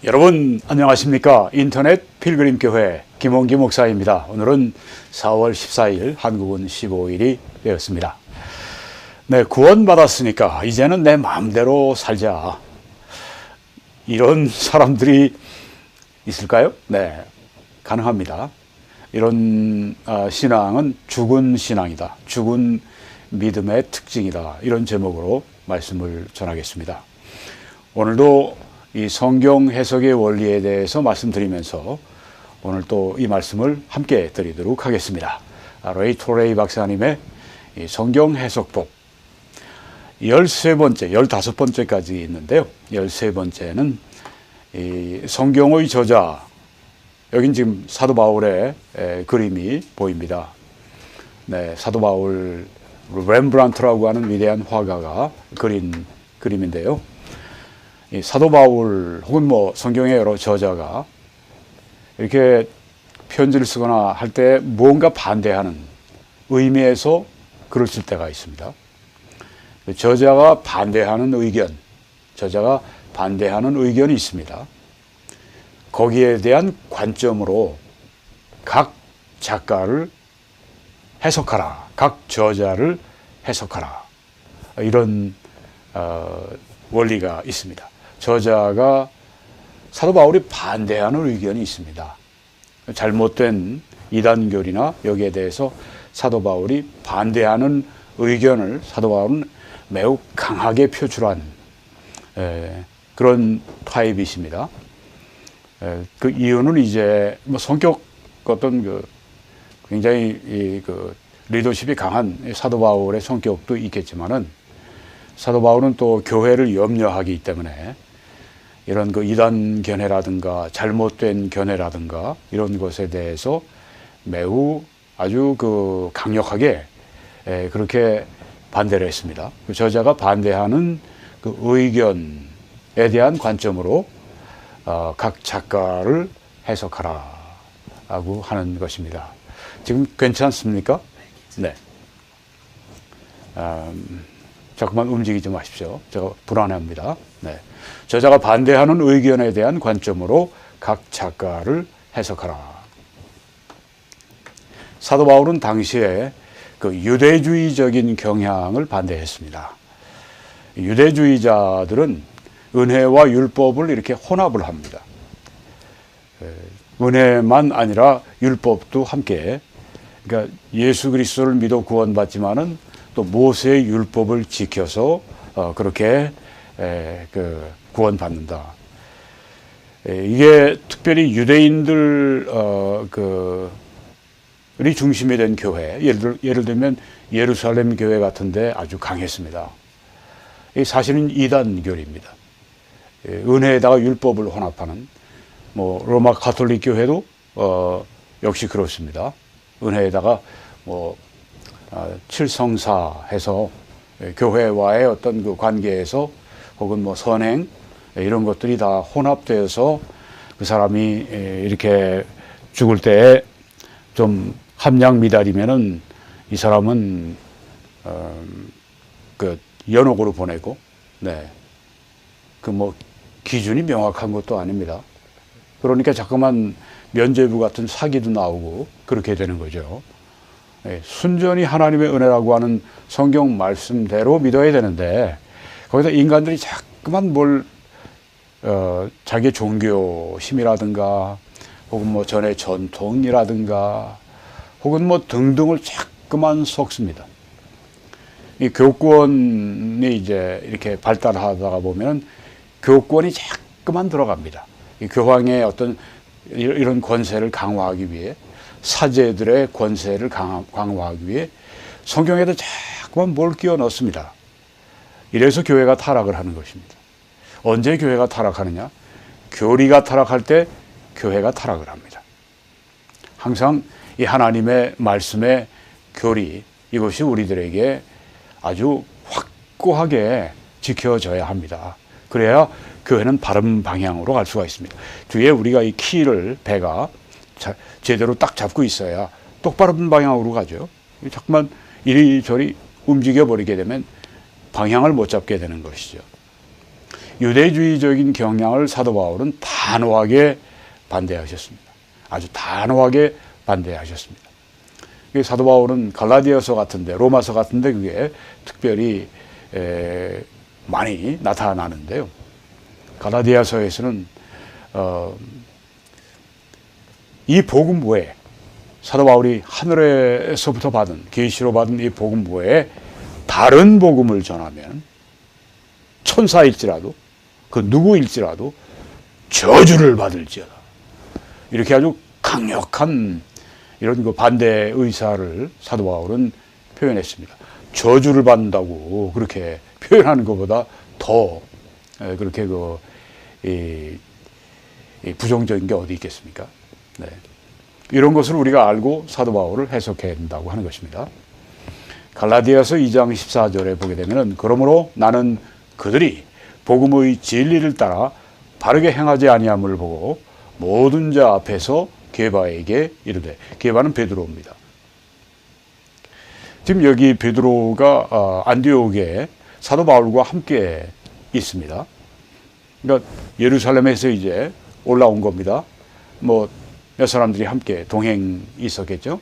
여러분 안녕하십니까? 인터넷 필그림교회 김홍기 목사입니다. 오늘은 4월 14일, 한국은 15일이 되었습니다. 네, 구원받았으니까 이제는 내 마음대로 살자. 이런 사람들이 있을까요? 네, 가능합니다. 이런 신앙은 죽은 신앙이다. 죽은 믿음의 특징이다. 이런 제목으로 말씀을 전하겠습니다. 오늘도 이 성경 해석의 원리에 대해서 말씀드리면서 오늘 또 이 말씀을 함께 드리도록 하겠습니다. 레이 토레이 박사님의 이 성경 해석법 13번째, 15번째까지 있는데요. 13번째는 이 성경의 저자, 여긴 지금 사도 바울의 그림이 보입니다. 네, 사도 바울 렘브란트라고 하는 위대한 화가가 그린 그림인데요. 이 사도 바울 혹은 성경의 여러 저자가 이렇게 편지를 쓰거나 할 때 무언가 반대하는 의미에서 글을 쓸 때가 있습니다. 저자가 반대하는 의견이 있습니다. 거기에 대한 관점으로 각 작가를 해석하라, 각 저자를 해석하라, 이런 원리가 있습니다. 저자가 사도 바울이 반대하는 의견이 있습니다. 잘못된 이단교리나 여기에 대해서 사도 바울이 반대하는 의견을 사도 바울은 매우 강하게 표출한 그런 타입이십니다. 그 이유는 이제 성격 어떤 굉장히 리더십이 강한 사도 바울의 성격도 있겠지만은 사도 바울은 또 교회를 염려하기 때문에 이런 이단 견해라든가 잘못된 견해라든가 이런 것에 대해서 매우 아주 강력하게 그렇게 반대를 했습니다. 저자가 반대하는 그 의견에 대한 관점으로 각 작가를 해석하라고 하는 것입니다. 지금 괜찮습니까? 네. 자꾸만 움직이지 마십시오. 제가 불안해합니다. 네. 저자가 반대하는 의견에 대한 관점으로 각 작가를 해석하라. 사도 바울은 당시에 유대주의적인 경향을 반대했습니다. 유대주의자들은 은혜와 율법을 이렇게 혼합을 합니다. 은혜만 아니라 율법도 함께, 그러니까 예수 그리스도를 믿어 구원받지만은 또 모세의 율법을 지켜서 그렇게 구원받는다. 이게 특별히 유대인들이 중심이 된 교회, 예를 들면 예루살렘 교회 같은데 아주 강했습니다. 사실은 이단교리입니다. 은혜에다가 율법을 혼합하는 로마 가톨릭 교회도 역시 그렇습니다. 은혜에다가 칠성사 해서 교회와의 어떤 관계에서 혹은 선행 이런 것들이 다 혼합되어서 그 사람이 이렇게 죽을 때 좀 함량 미달이면은 이 사람은 연옥으로 보내고, 네, 기준이 명확한 것도 아닙니다. 그러니까 자꾸만 면죄부 같은 사기도 나오고 그렇게 되는 거죠. 순전히 하나님의 은혜라고 하는 성경 말씀대로 믿어야 되는데 거기서 인간들이 자꾸만 자기의 종교심이라든가 혹은 전의 전통이라든가 혹은 등등을 자꾸만 섞습니다. 이 교권이 이제 이렇게 발달하다가 보면 교권이 자꾸만 들어갑니다. 이 교황의 어떤 이런 권세를 강화하기 위해, 사제들의 권세를 강화하기 위해 성경에도 자꾸만 뭘 끼워 넣습니다. 이래서 교회가 타락을 하는 것입니다. 언제 교회가 타락하느냐? 교리가 타락할 때 교회가 타락을 합니다. 항상 이 하나님의 말씀의 교리, 이것이 우리들에게 아주 확고하게 지켜져야 합니다. 그래야 교회는 바른 방향으로 갈 수가 있습니다. 뒤에 우리가 이 키를, 배가 제대로 딱 잡고 있어야 똑바른 방향으로 가죠. 자꾸만 이리저리 움직여 버리게 되면 방향을 못 잡게 되는 것이죠. 유대주의적인 경향을 사도 바울은 단호하게 반대하셨습니다. 아주 단호하게 반대하셨습니다. 사도 바울은 갈라디아서 같은데, 로마서 같은데 그게 특별히 많이 나타나는데요. 갈라디아서에서는 이 복음 외에, 사도 바울이 하늘에서부터 받은, 계시로 받은 이 복음 외에 다른 복음을 전하면 천사일지라도 그 누구일지라도 저주를 받을지어다. 이렇게 아주 강력한 이런 그 반대 의사를 사도 바울은 표현했습니다. 저주를 받는다고 그렇게 표현하는 것보다 더 그렇게 부정적인 게 어디 있겠습니까? 네. 이런 것을 우리가 알고 사도 바울을 해석해야 된다고 하는 것입니다. 갈라디아서 2장 14절에 보게 되면은, 그러므로 나는 그들이 복음의 진리를 따라 바르게 행하지 아니함을 보고 모든 자 앞에서 게바에게 이르되, 게바는 베드로입니다. 지금 여기 베드로가 안디옥에 사도 바울과 함께 있습니다. 그러니까 예루살렘에서 이제 올라온 겁니다. 뭐 몇 사람들이 함께 동행 있었겠죠.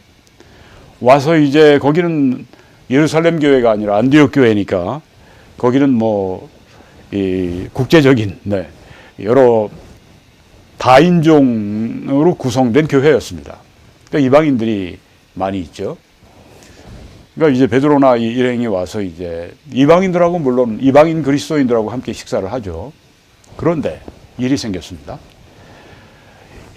와서 이제 거기는 예루살렘 교회가 아니라 안디옥 교회니까 거기는 뭐 이 국제적인 여러 다인종으로 구성된 교회였습니다. 그러니까 이방인들이 많이 있죠. 그러니까 이제 베드로나 일행이 와서 이제 이방인들하고, 물론 이방인 그리스도인들하고 함께 식사를 하죠. 그런데 일이 생겼습니다.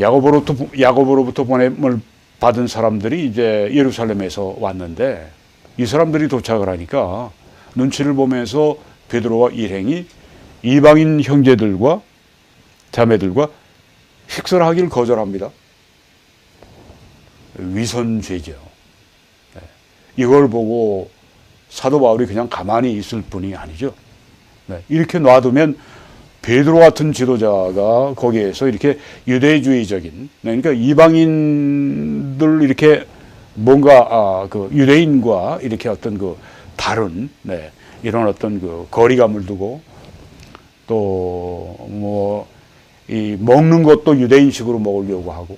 야고보로부터 보냄을 받은 사람들이 이제 예루살렘에서 왔는데, 이 사람들이 도착을 하니까 눈치를 보면서 베드로와 일행이 이방인 형제들과 자매들과 식사를 하기를 거절합니다. 위선죄죠. 이걸 보고 사도 바울이 그냥 가만히 있을 뿐이 아니죠. 이렇게 놔두면 베드로 같은 지도자가 거기에서 이렇게 유대주의적인, 그러니까 이방인들 이렇게 뭔가 그 유대인과 이렇게 어떤 그 다른 이런 어떤 그 거리감을 두고, 또 뭐 이 먹는 것도 유대인식으로 먹으려고 하고,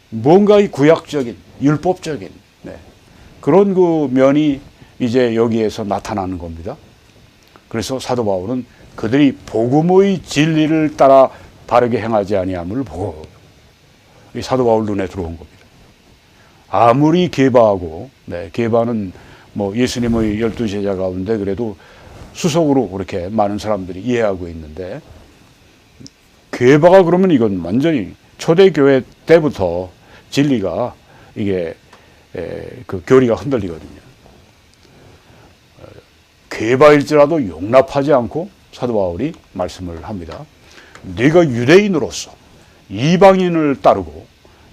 뭔가 이 구약적인 율법적인 그런 그 면이 이제 여기에서 나타나는 겁니다. 그래서 사도 바울은 그들이 복음의 진리를 따라 바르게 행하지 아니함을 보고, 이 사도 바울 눈에 들어온 겁니다. 아무리 게바하고, 게바는 뭐 예수님의 12제자 가운데 그래도 수석으로 그렇게 많은 사람들이 이해하고 있는데, 게바가 그러면 이건 완전히 초대교회 때부터 진리가 이게 그 교리가 흔들리거든요. 게바일지라도 용납하지 않고 사도 바울이 말씀을 합니다. 네가 유대인으로서 이방인을 따르고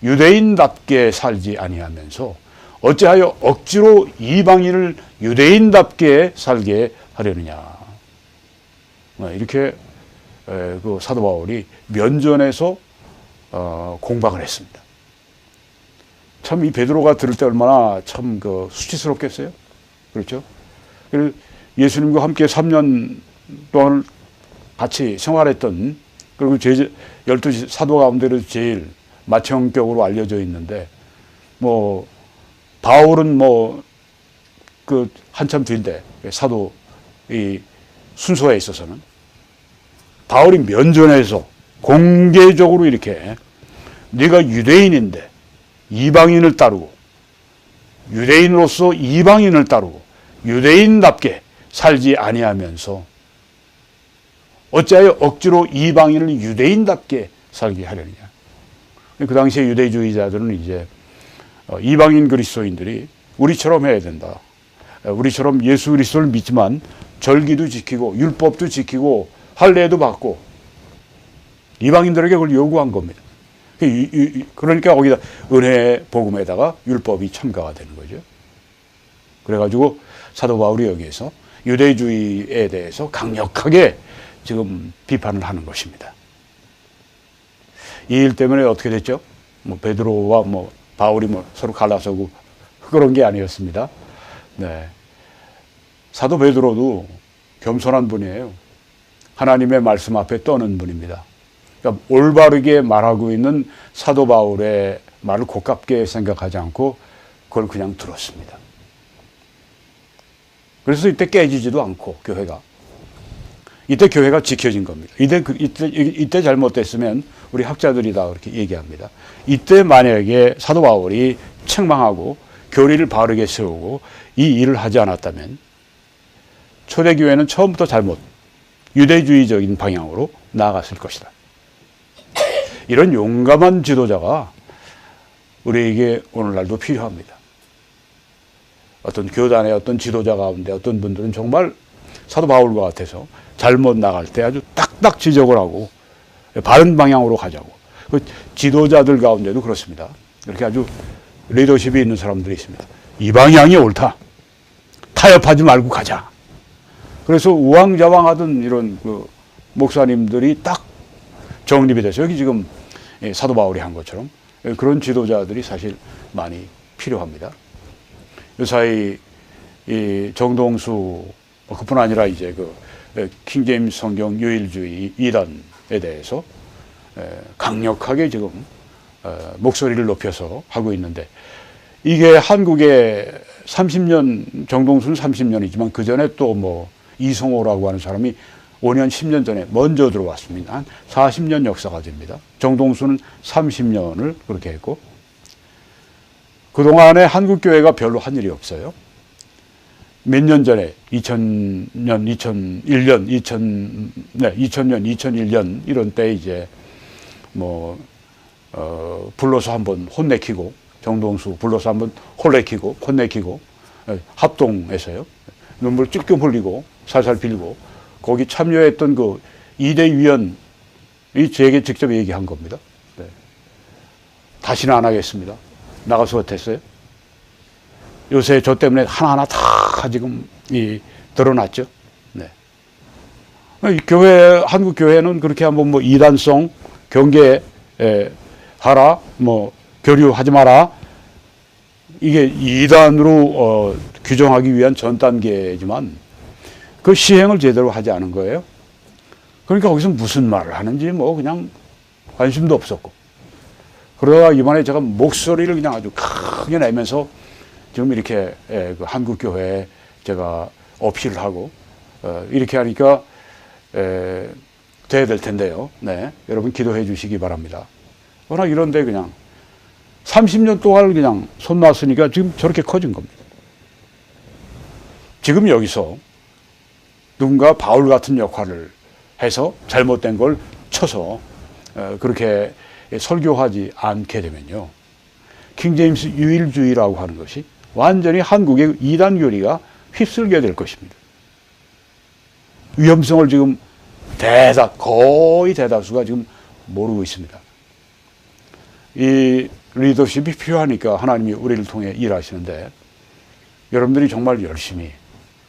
유대인답게 살지 아니하면서 어찌하여 억지로 이방인을 유대인답게 살게 하려느냐. 이렇게 그 사도 바울이 면전에서 공방을 했습니다. 참 이 베드로가 들을 때 얼마나 참 그 수치스럽겠어요. 그렇죠? 예수님과 함께 3년 동안 같이 생활했던, 그리고 12 사도 가운데로 제일 맏형격으로 알려져 있는데, 뭐 바울은 뭐 그 한참 뒤인데, 사도 이 순서에 있어서는 바울이 면전에서 공개적으로 이렇게 네가 유대인인데 이방인을 따르고, 유대인으로서 이방인을 따르고 유대인답게 살지 아니하면서 어찌하여 억지로 이방인을 유대인답게 살게 하려느냐. 그 당시에 유대주의자들은 이제 이방인 그리스도인들이 우리처럼 해야 된다. 우리처럼 예수 그리스도를 믿지만 절기도 지키고 율법도 지키고 할례도 받고, 이방인들에게 그걸 요구한 겁니다. 그러니까 거기다 은혜 복음에다가 율법이 첨가가 되는 거죠. 그래가지고 사도 바울이 여기에서 유대주의에 대해서 강력하게 지금 비판을 하는 것입니다. 이 일 때문에 어떻게 됐죠? 뭐 베드로와 뭐 바울이 뭐 서로 갈라서고 그런 게 하나님의 말씀 앞에 떠는 분입니다. 그러니까 올바르게 말하고 있는 사도 바울의 말을 고깝게 생각하지 않고 그걸 그냥 들었습니다. 그래서 이때 깨지지도 않고 교회가 이때 교회가 지켜진 겁니다. 이때 잘못됐으면 우리 학자들이 다 그렇게 얘기합니다. 이때 만약에 사도 바울이 책망하고 교리를 바르게 세우고 이 일을 하지 않았다면 초대교회는 처음부터 잘못 유대주의적인 방향으로 나아갔을 것이다. 이런 용감한 지도자가 우리에게 오늘날도 필요합니다. 어떤 교단의 어떤 지도자 가운데 어떤 분들은 정말 사도 바울과 같아서 잘못 나갈 때 아주 딱딱 지적을 하고 바른 방향으로 가자고. 그 지도자들 가운데도 그렇습니다. 이렇게 아주 리더십이 있는 사람들이 있습니다. 이 방향이 옳다. 타협하지 말고 가자. 그래서 우왕좌왕하던 이런 그 목사님들이 딱 정립이 돼서 여기 지금 사도 바울이 한 것처럼 그런 지도자들이 사실 많이 필요합니다. 요사이 이 정동수 그뿐 아니라 이제 그 킹제임스 성경 유일주의 이단에 대해서 강력하게 지금 목소리를 높여서 하고 있는데 이게 한국에 30년 정동수는 30년이지만 그 전에 또 뭐 이성호라고 하는 사람이 5년 10년 전에 먼저 들어왔습니다. 한 40년 역사가 됩니다. 정동수는 30년을 그렇게 했고 그동안에 한국교회가 별로 한 일이 없어요. 몇 년 전에 2000년, 2001년, 2001년 이런 때 이제 뭐 불러서 한번 혼내키고 정동수 불러서 한번 혼내키고 합동해서요. 눈물 찔끔 흘리고 살살 빌고 거기 참여했던 그 2대 위원이 제게 직접 얘기한 겁니다. 네. 다시는 안 하겠습니다. 나가서 어땠어요? 요새 저 때문에 하나하나 다 지금 드러났죠. 네. 교회, 한국 교회는 그렇게 한번 뭐 이단성 경계 하라, 뭐 교류하지 마라. 이게 이단으로 규정하기 위한 전 단계지만 그 시행을 제대로 하지 않은 거예요. 그러니까 거기서 무슨 말을 하는지 뭐 그냥 관심도 없었고. 그러다가 이번에 제가 목소리를 그냥 아주 크게 내면서 지금 이렇게 그 한국 교회에 제가 어필을 하고 이렇게 하니까 돼야 될 텐데요. 네, 여러분 기도해 주시기 바랍니다. 워낙 이런데 그냥 30년 동안 그냥 손 놨으니까 지금 저렇게 커진 겁니다. 지금 여기서 누군가 바울 같은 역할을 해서 잘못된 걸 쳐서 그렇게 설교하지 않게 되면요. 킹제임스 유일주의라고 하는 것이 완전히 한국의 이단 교리가 휩쓸게 될 것입니다. 위험성을 지금 거의 대다수가 지금 모르고 있습니다. 이 리더십이 필요하니까 하나님이 우리를 통해 일하시는데 여러분들이 정말 열심히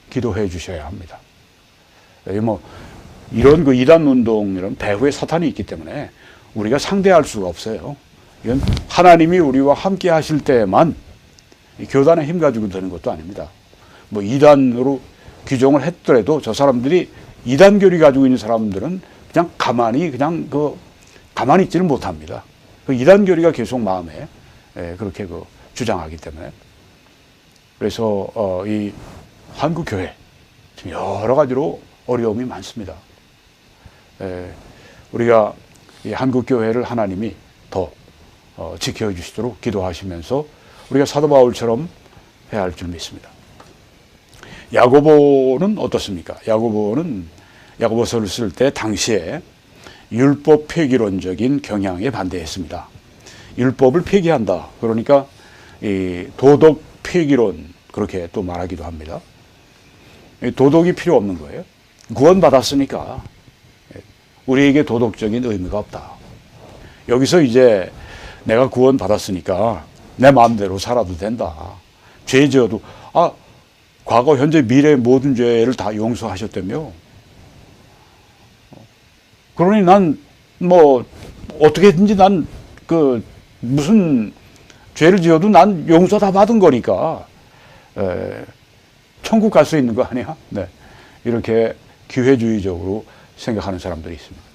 기도해 주셔야 합니다. 뭐 이런 그 이단 운동 이런 배후에 사탄이 있기 때문에 우리가 상대할 수가 없어요. 이건 하나님이 우리와 함께 하실 때만 교단의 힘 가지고 되는 것도 아닙니다. 뭐 이단으로 규정을 했더라도 저 사람들이 이단 교리 가지고 있는 사람들은 그냥 가만히 있지를 못합니다. 그 이단 교리가 계속 마음에 그렇게 주장하기 때문에 그래서 이 한국 교회 지금 여러 가지로 어려움이 많습니다. 우리가 이 한국 교회를 하나님이 더 지켜주시도록 기도하시면서 우리가 사도 바울처럼 해야 할 줄 믿습니다. 야고보는 어떻습니까? 야고보는 야고보서를 쓸 때 당시에 율법 폐기론적인 경향에 반대했습니다. 율법을 폐기한다. 그러니까 이 도덕 폐기론 그렇게 또 말하기도 합니다. 도덕이 필요 없는 거예요. 구원받았으니까 우리에게 도덕적인 의미가 없다. 여기서 이제 내가 구원받았으니까 내 마음대로 살아도 된다. 죄 지어도 과거 현재 미래의 모든 죄를 다 용서하셨다며. 그러니 난 뭐 어떻게든지 난 무슨 죄를 지어도 난 용서 다 받은 거니까 천국 갈 수 있는 거 아니야? 네. 이렇게 기회주의적으로 생각하는 사람들이 있습니다.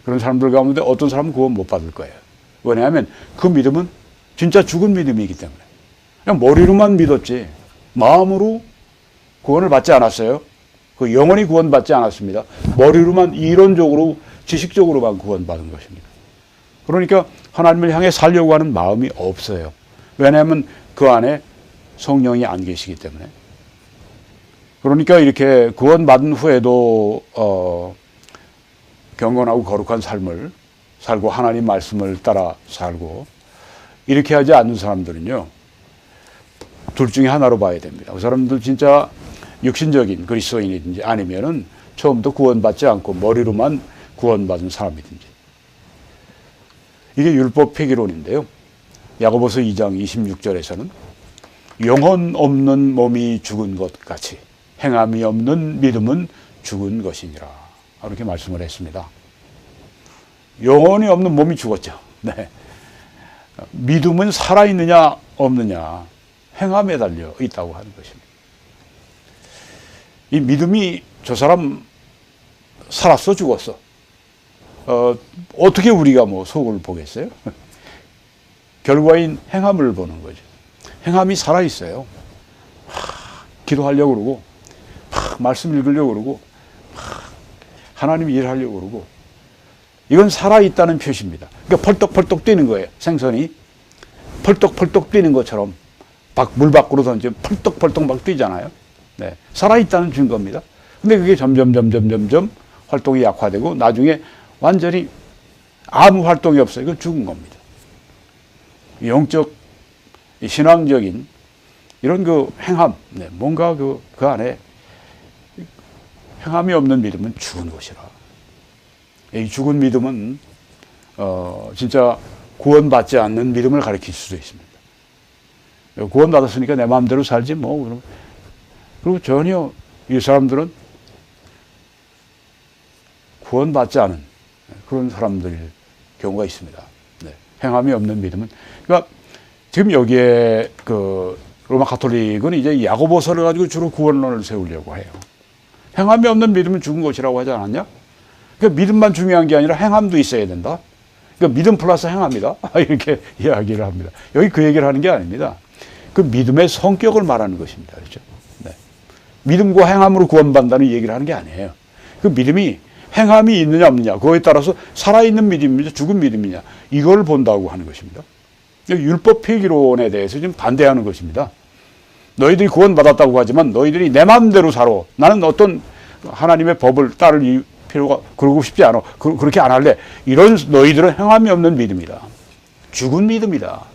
그런 사람들 가운데 어떤 사람은 구원 못 받을 거예요. 왜냐하면 그 믿음은 진짜 죽은 믿음이기 때문에. 그냥 머리로만 믿었지 마음으로 구원을 받지 않았어요. 그 영원히 구원받지 않았습니다. 머리로만 이론적으로 지식적으로만 구원받은 것입니다. 그러니까 하나님을 향해 살려고 하는 마음이 없어요. 왜냐하면 그 안에 성령이 안 계시기 때문에. 그러니까 이렇게 구원받은 후에도 경건하고 거룩한 삶을 살고 하나님 말씀을 따라 살고 이렇게 하지 않는 사람들은요, 둘 중에 하나로 봐야 됩니다. 그 사람들 진짜 육신적인 그리스도인이든지 아니면은 처음부터 구원받지 않고 머리로만 구원받은 사람이든지. 이게 율법 폐기론인데요. 야고보서 2장 26절에서는 영혼 없는 몸이 죽은 것 같이 행함이 없는 믿음은 죽은 것이니라. 이렇게 말씀을 했습니다. 영혼이 없는 몸이 죽었죠. 네. 믿음은 살아있느냐 없느냐 행함에 달려 있다고 하는 것입니다. 이 믿음이 저 사람 살았어 죽었어? 어떻게 우리가 뭐 속을 보겠어요? 결과인 행함을 보는 거죠. 행함이 살아있어요. 기도하려고 그러고 말씀 읽으려고 그러고 하나님 일하려고 그러고 이건 살아있다는 표시입니다. 그러니까 펄떡펄떡 뛰는 거예요. 생선이 펄떡펄떡 뛰는 것처럼 물 밖으로 던지면 펄떡펄떡 막 뛰잖아요. 네, 살아있다는 증거입니다. 근데 그게 점점 활동이 약화되고 나중에 완전히 아무 활동이 없어요. 이건 죽은 겁니다. 영적, 신앙적인 이런 그 행함, 네, 뭔가 그 안에 행함이 없는 믿음은 죽은 것이라. 이 죽은 믿음은 진짜 구원받지 않는 믿음을 가리킬 수도 있습니다. 구원받았으니까 내 마음대로 살지 뭐. 그리고 전혀 이 사람들은 구원받지 않은 그런 사람들일 경우가 있습니다. 네. 행함이 없는 믿음은. 그러니까 지금 여기에 그 로마 가톨릭은 이제 야고보서를 가지고 주로 구원론을 세우려고 해요. 행함이 없는 믿음은 죽은 것이라고 하지 않았냐? 그러니까 믿음만 중요한 게 아니라 행함도 있어야 된다. 그러니까 믿음 플러스 행함이다. 이렇게 이야기를 합니다. 여기 그 얘기를 하는 게 아닙니다. 그 믿음의 성격을 말하는 것입니다. 그렇죠? 네. 믿음과 행함으로 구원받는다는 얘기를 하는 게 아니에요. 그 믿음이 행함이 있느냐 없느냐 그거에 따라서 살아있는 믿음이냐 죽은 믿음이냐 이걸 본다고 하는 것입니다. 율법 폐기론에 대해서 지금 반대하는 것입니다. 너희들이 구원받았다고 하지만 너희들이 내 마음대로 살아. 나는 어떤 하나님의 법을 따를 필요가 그러고 싶지 않아. 그렇게 안 할래. 이런 너희들은 행함이 없는 믿음이다. 죽은 믿음이다.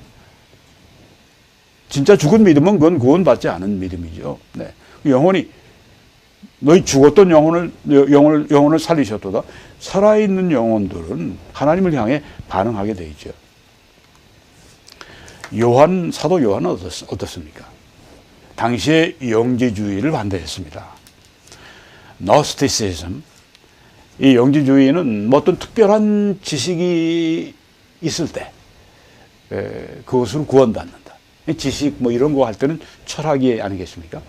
진짜 죽은 믿음은 그건 구원받지 않은 믿음이죠. 네. 영혼이 너희 죽었던 영혼을 살리셨도다. 살아있는 영혼들은 하나님을 향해 반응하게 돼 있죠. 사도 요한은 어떻습니까? 당시에 영지주의를 반대했습니다. 노스티시즘, 이 영지주의는 뭐 어떤 특별한 지식이 있을 때 그것으로 구원받는다. 지식 뭐 이런 거 할 때는 철학이 아니겠습니까?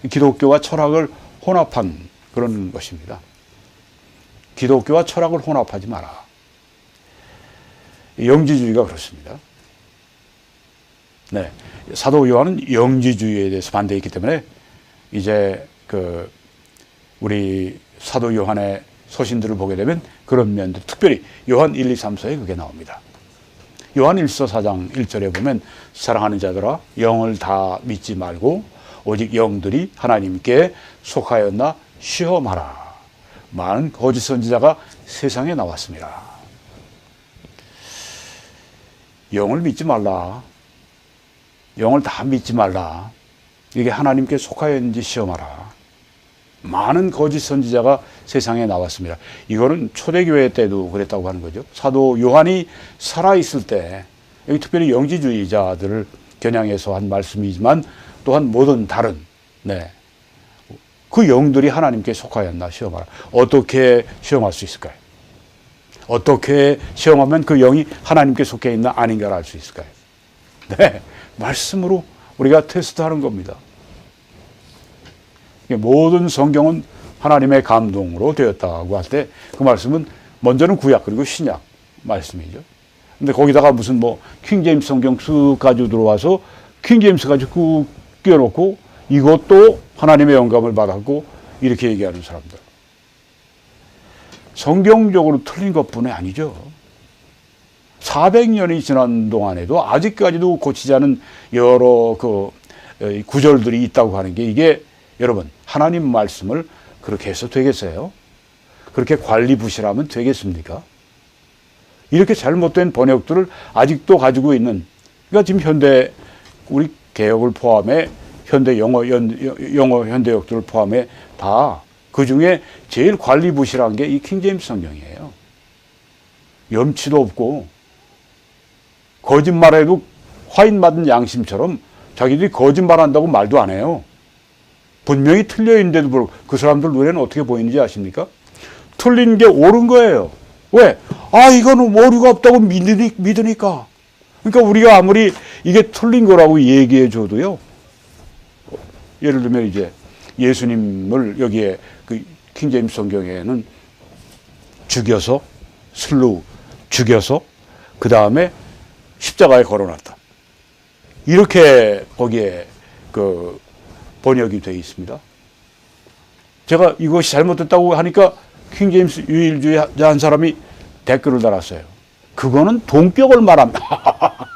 기독교와 철학을 혼합한 그런 것입니다. 기독교와 철학을 혼합하지 마라. 영지주의가 그렇습니다. 네. 사도 요한은 영지주의에 대해서 반대했기 때문에 이제 우리 사도 요한의 서신들을 보게 되면 그런 면들, 특별히 요한 1, 2, 3서에 그게 나옵니다. 요한 1서 4장 1절에 보면 사랑하는 자들아 영을 다 믿지 말고 오직 영들이 하나님께 속하였나 시험하라. 많은 거짓 선지자가 세상에 나왔습니다. 영을 믿지 말라. 영을 다 믿지 말라. 이게 하나님께 속하였는지 시험하라. 많은 거짓 선지자가 세상에 나왔습니다. 이거는 초대교회 때도 그랬다고 하는 거죠. 사도 요한이 살아있을 때, 여기 특별히 영지주의자들을 겨냥해서 한 말씀이지만 또한 모든 다른, 네. 그 영들이 하나님께 속하였나 시험하라. 어떻게 시험할 수 있을까요? 어떻게 시험하면 그 영이 하나님께 속해 있나 아닌가를 알 수 있을까요? 네. 말씀으로 우리가 테스트하는 겁니다. 모든 성경은 하나님의 감동으로 되었다고 할 때 그 말씀은 먼저는 구약 그리고 신약 말씀이죠. 근데 거기다가 무슨 뭐 킹제임스 성경 쓱 가지고 들어와서 킹제임스 가지고 끼워놓고 이것도 하나님의 영감을 받았고 이렇게 얘기하는 사람들. 성경적으로 틀린 것뿐이 아니죠. 400년이 지난 동안에도 아직까지도 고치지 않은 여러 구절들이 있다고 하는 게 이게 여러분 하나님 말씀을 그렇게 해서 되겠어요? 그렇게 관리부실하면 되겠습니까? 이렇게 잘못된 번역들을 아직도 가지고 있는, 그러니까 지금 현대 우리 개혁을 포함해 현대 영어 현대역들을 포함해 다 그 중에 제일 관리부실한 게 이 킹제임스 성경이에요. 염치도 없고 거짓말해도 화인 맞은 양심처럼 자기들이 거짓말한다고 말도 안 해요. 분명히 틀려 있는데도 불구하고 그 사람들 눈에는 어떻게 보이는지 아십니까? 틀린 게 옳은 거예요. 왜? 이거는 오류가 없다고 믿으니까. 그러니까 우리가 아무리 이게 틀린 거라고 얘기해 줘도요. 예를 들면 이제 예수님을 여기에 그 킹제임스 성경에는 죽여서 그 다음에 십자가에 걸어놨다. 이렇게 거기에 그 번역이 되어 있습니다. 제가 이것이 잘못됐다고 하니까 킹제임스 유일주의 한 사람이 댓글을 달았어요. 그거는 동격을 말한다.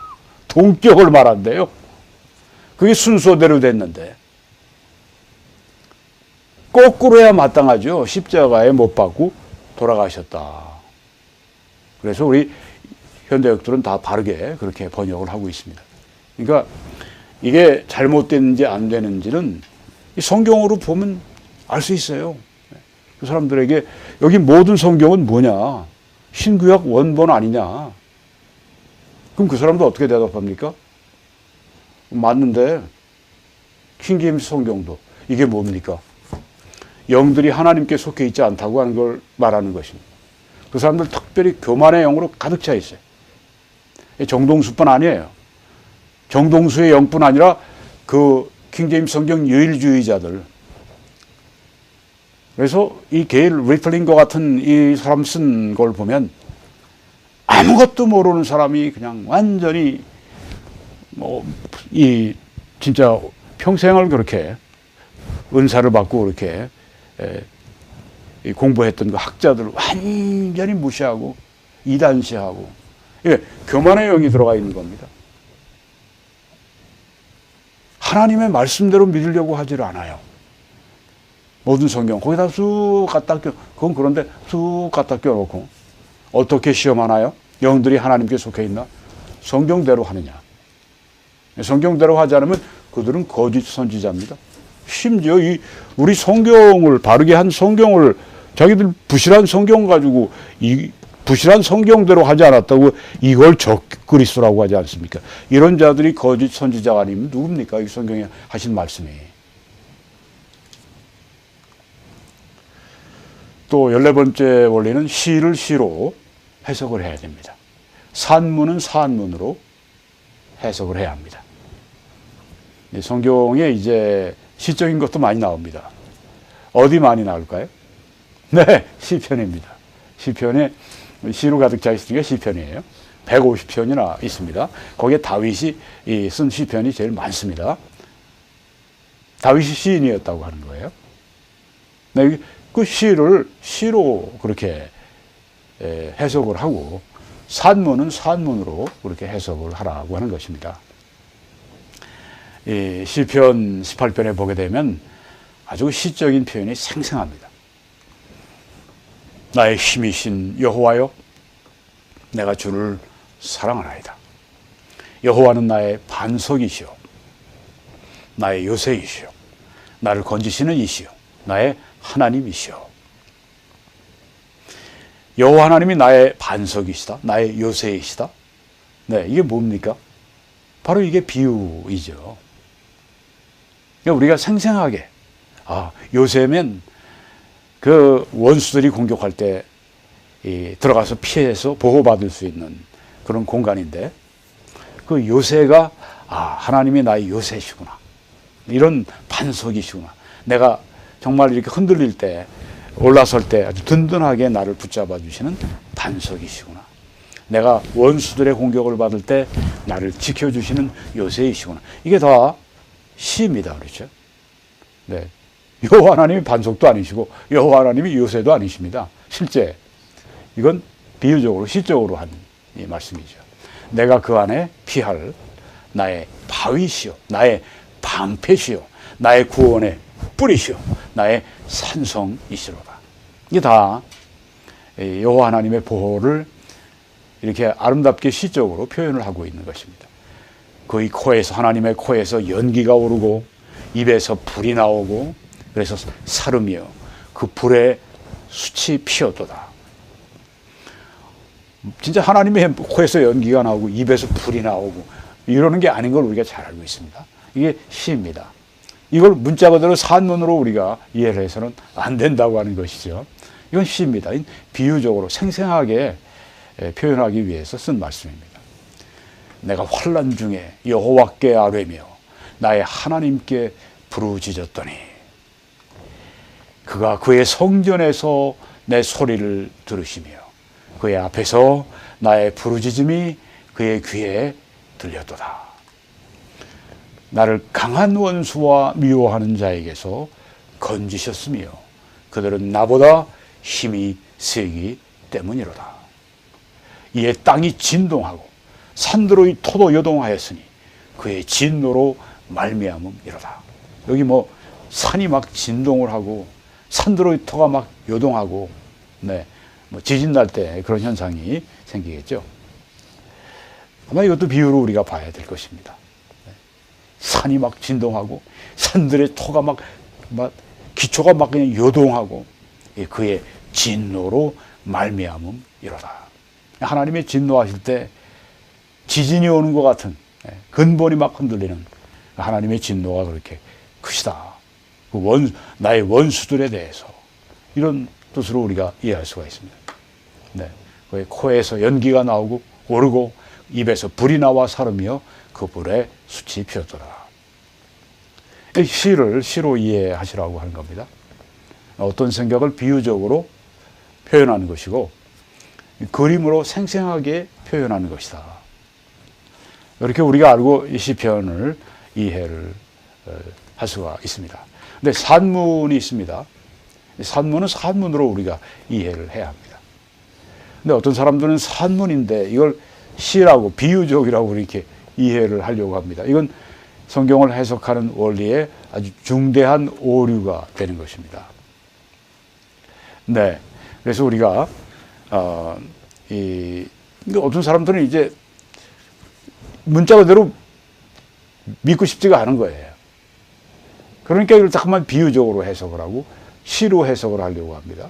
동격을 말한대요. 그게 순서대로 됐는데. 거꾸로 해야 마땅하죠. 십자가에 못 박고 돌아가셨다. 그래서 우리 현대역들은 다 바르게 그렇게 번역을 하고 있습니다. 그러니까 이게 잘못됐는지 안 되는지는 성경으로 보면 알 수 있어요. 그 사람들에게 여기 모든 성경은 뭐냐? 신구약 원본 아니냐? 그럼 그 사람도 어떻게 대답합니까? 맞는데 킹제임스 성경도 이게 뭡니까? 영들이 하나님께 속해 있지 않다고 하는 걸 말하는 것입니다. 그 사람들 특별히 교만의 영으로 가득 차 있어요. 정동수뿐 아니에요. 정동수의 영뿐 아니라 그 킹제임스 성경 유일주의자들. 그래서 이 게일 리플링과 같은 이 사람 쓴 걸 보면 아무것도 모르는 사람이 그냥 완전히 진짜 평생을 그렇게 은사를 받고 그렇게 공부했던 그 학자들을 완전히 무시하고 이단시하고 교만의 영이 들어가 있는 겁니다. 하나님의 말씀대로 믿으려고 하지를 않아요. 모든 성경 거기다 쑥 갖다 그건 그런데 쑥 갖다 껴놓고 어떻게 시험하나요? 영들이 하나님께 속해 있나? 성경대로 하느냐? 성경대로 하지 않으면 그들은 거짓 선지자입니다. 심지어 우리 성경을 바르게 한 성경을 자기들 부실한 성경 가지고 이 부실한 성경대로 하지 않았다고 이걸 적그리스도라고 하지 않습니까? 이런 자들이 거짓 선지자가 아니면 누굽니까? 이 성경에 하신 말씀이. 또 14번째 원리는 시를 시로 해석을 해야 됩니다. 산문은 산문으로 해석을 해야 합니다. 성경에 이제 시적인 것도 많이 나옵니다. 어디 많이 나올까요? 네, 시편입니다. 시편에 시로 가득 차 있으니까 시편이에요. 150편이나 있습니다. 거기에 다윗이 쓴 시편이 제일 많습니다. 다윗이 시인이었다고 하는 거예요. 네, 그 시를 시로 그렇게 해석을 하고 산문은 산문으로 그렇게 해석을 하라고 하는 것입니다. 이 시편 18편에 보게 되면 아주 시적인 표현이 생생합니다. 나의 힘이신 여호와여, 내가 주를 사랑하나이다. 여호와는 나의 반석이시오, 나의 요새이시오, 나를 건지시는 이시오, 나의 하나님이시오. 여호와 하나님이 나의 반석이시다, 나의 요새이시다. 네, 이게 뭡니까? 바로 이게 비유이죠. 그러니까 우리가 생생하게 요새면 그 원수들이 공격할 때 들어가서 피해서 보호받을 수 있는 그런 공간인데 그 요새가 하나님이 나의 요새시구나, 이런 반석이시구나, 내가 정말 이렇게 흔들릴 때, 올라설 때 아주 든든하게 나를 붙잡아 주시는 반석이시구나. 내가 원수들의 공격을 받을 때 나를 지켜주시는 요새이시구나. 이게 다 시입니다. 그렇죠? 네. 여호와 하나님이 반석도 아니시고 여호와 하나님이 요새도 아니십니다. 실제 이건 비유적으로 시적으로 한 이 말씀이죠. 내가 그 안에 피할 나의 바위시요, 나의 방패시요, 나의 구원의 뿌리시요, 나의 산성이시로다. 이게 다 여호와 하나님의 보호를 이렇게 아름답게 시적으로 표현을 하고 있는 것입니다. 그의 코에서, 하나님의 코에서 연기가 오르고 입에서 불이 나오고 그래서 사름이요 그 불에 숯이 피었도다. 진짜 하나님의 코에서 연기가 나오고 입에서 불이 나오고 이러는 게 아닌 걸 우리가 잘 알고 있습니다. 이게 시입니다. 이걸 문자 그대로 산문으로 우리가 이해를 해서는 안 된다고 하는 것이죠. 이건 시입니다. 비유적으로 생생하게 표현하기 위해서 쓴 말씀입니다. 내가 환난 중에 여호와께 아뢰며 나의 하나님께 부르짖었더니 그가 그의 성전에서 내 소리를 들으시며 그의 앞에서 나의 부르짖음이 그의 귀에 들렸도다. 나를 강한 원수와 미워하는 자에게서 건지셨으며 그들은 나보다 힘이 세기 때문이로다. 이에 땅이 진동하고 산들의 토도 요동하였으니 그의 진노로 말미암음이로다. 여기 뭐 산이 막 진동을 하고 산들의 토가 막 요동하고, 네, 뭐 지진 날 때 그런 현상이 생기겠죠. 아마 이것도 비유로 우리가 봐야 될 것입니다. 산이 막 진동하고 산들의 토가 막 기초가 막 그냥 요동하고 그의 진노로 말미암음이로다. 하나님의 진노하실 때 지진이 오는 것 같은 근본이 막 흔들리는 하나님의 진노가 그렇게 크시다. 나의 원수들에 대해서 이런 뜻으로 우리가 이해할 수가 있습니다. 네, 그의 코에서 연기가 나오고 오르고 입에서 불이 나와 사르며 그 불에 숯이 피었더라. 시를 시로 이해하시라고 하는 겁니다. 어떤 생각을 비유적으로 표현하는 것이고 그림으로 생생하게 표현하는 것이다. 이렇게 우리가 알고 이 시편을 이해를 할 수가 있습니다. 근데 산문이 있습니다. 산문은 산문으로 우리가 이해를 해야 합니다. 근데 어떤 사람들은 산문인데 이걸 시라고 비유적이라고 이렇게 이해를 하려고 합니다. 이건 성경을 해석하는 원리에 아주 중대한 오류가 되는 것입니다. 네, 그래서 우리가 어떤 사람들은 이제 문자 그대로 믿고 싶지가 않은 거예요. 그러니까 이걸 잠깐만 비유적으로 해석을 하고 시로 해석을 하려고 합니다.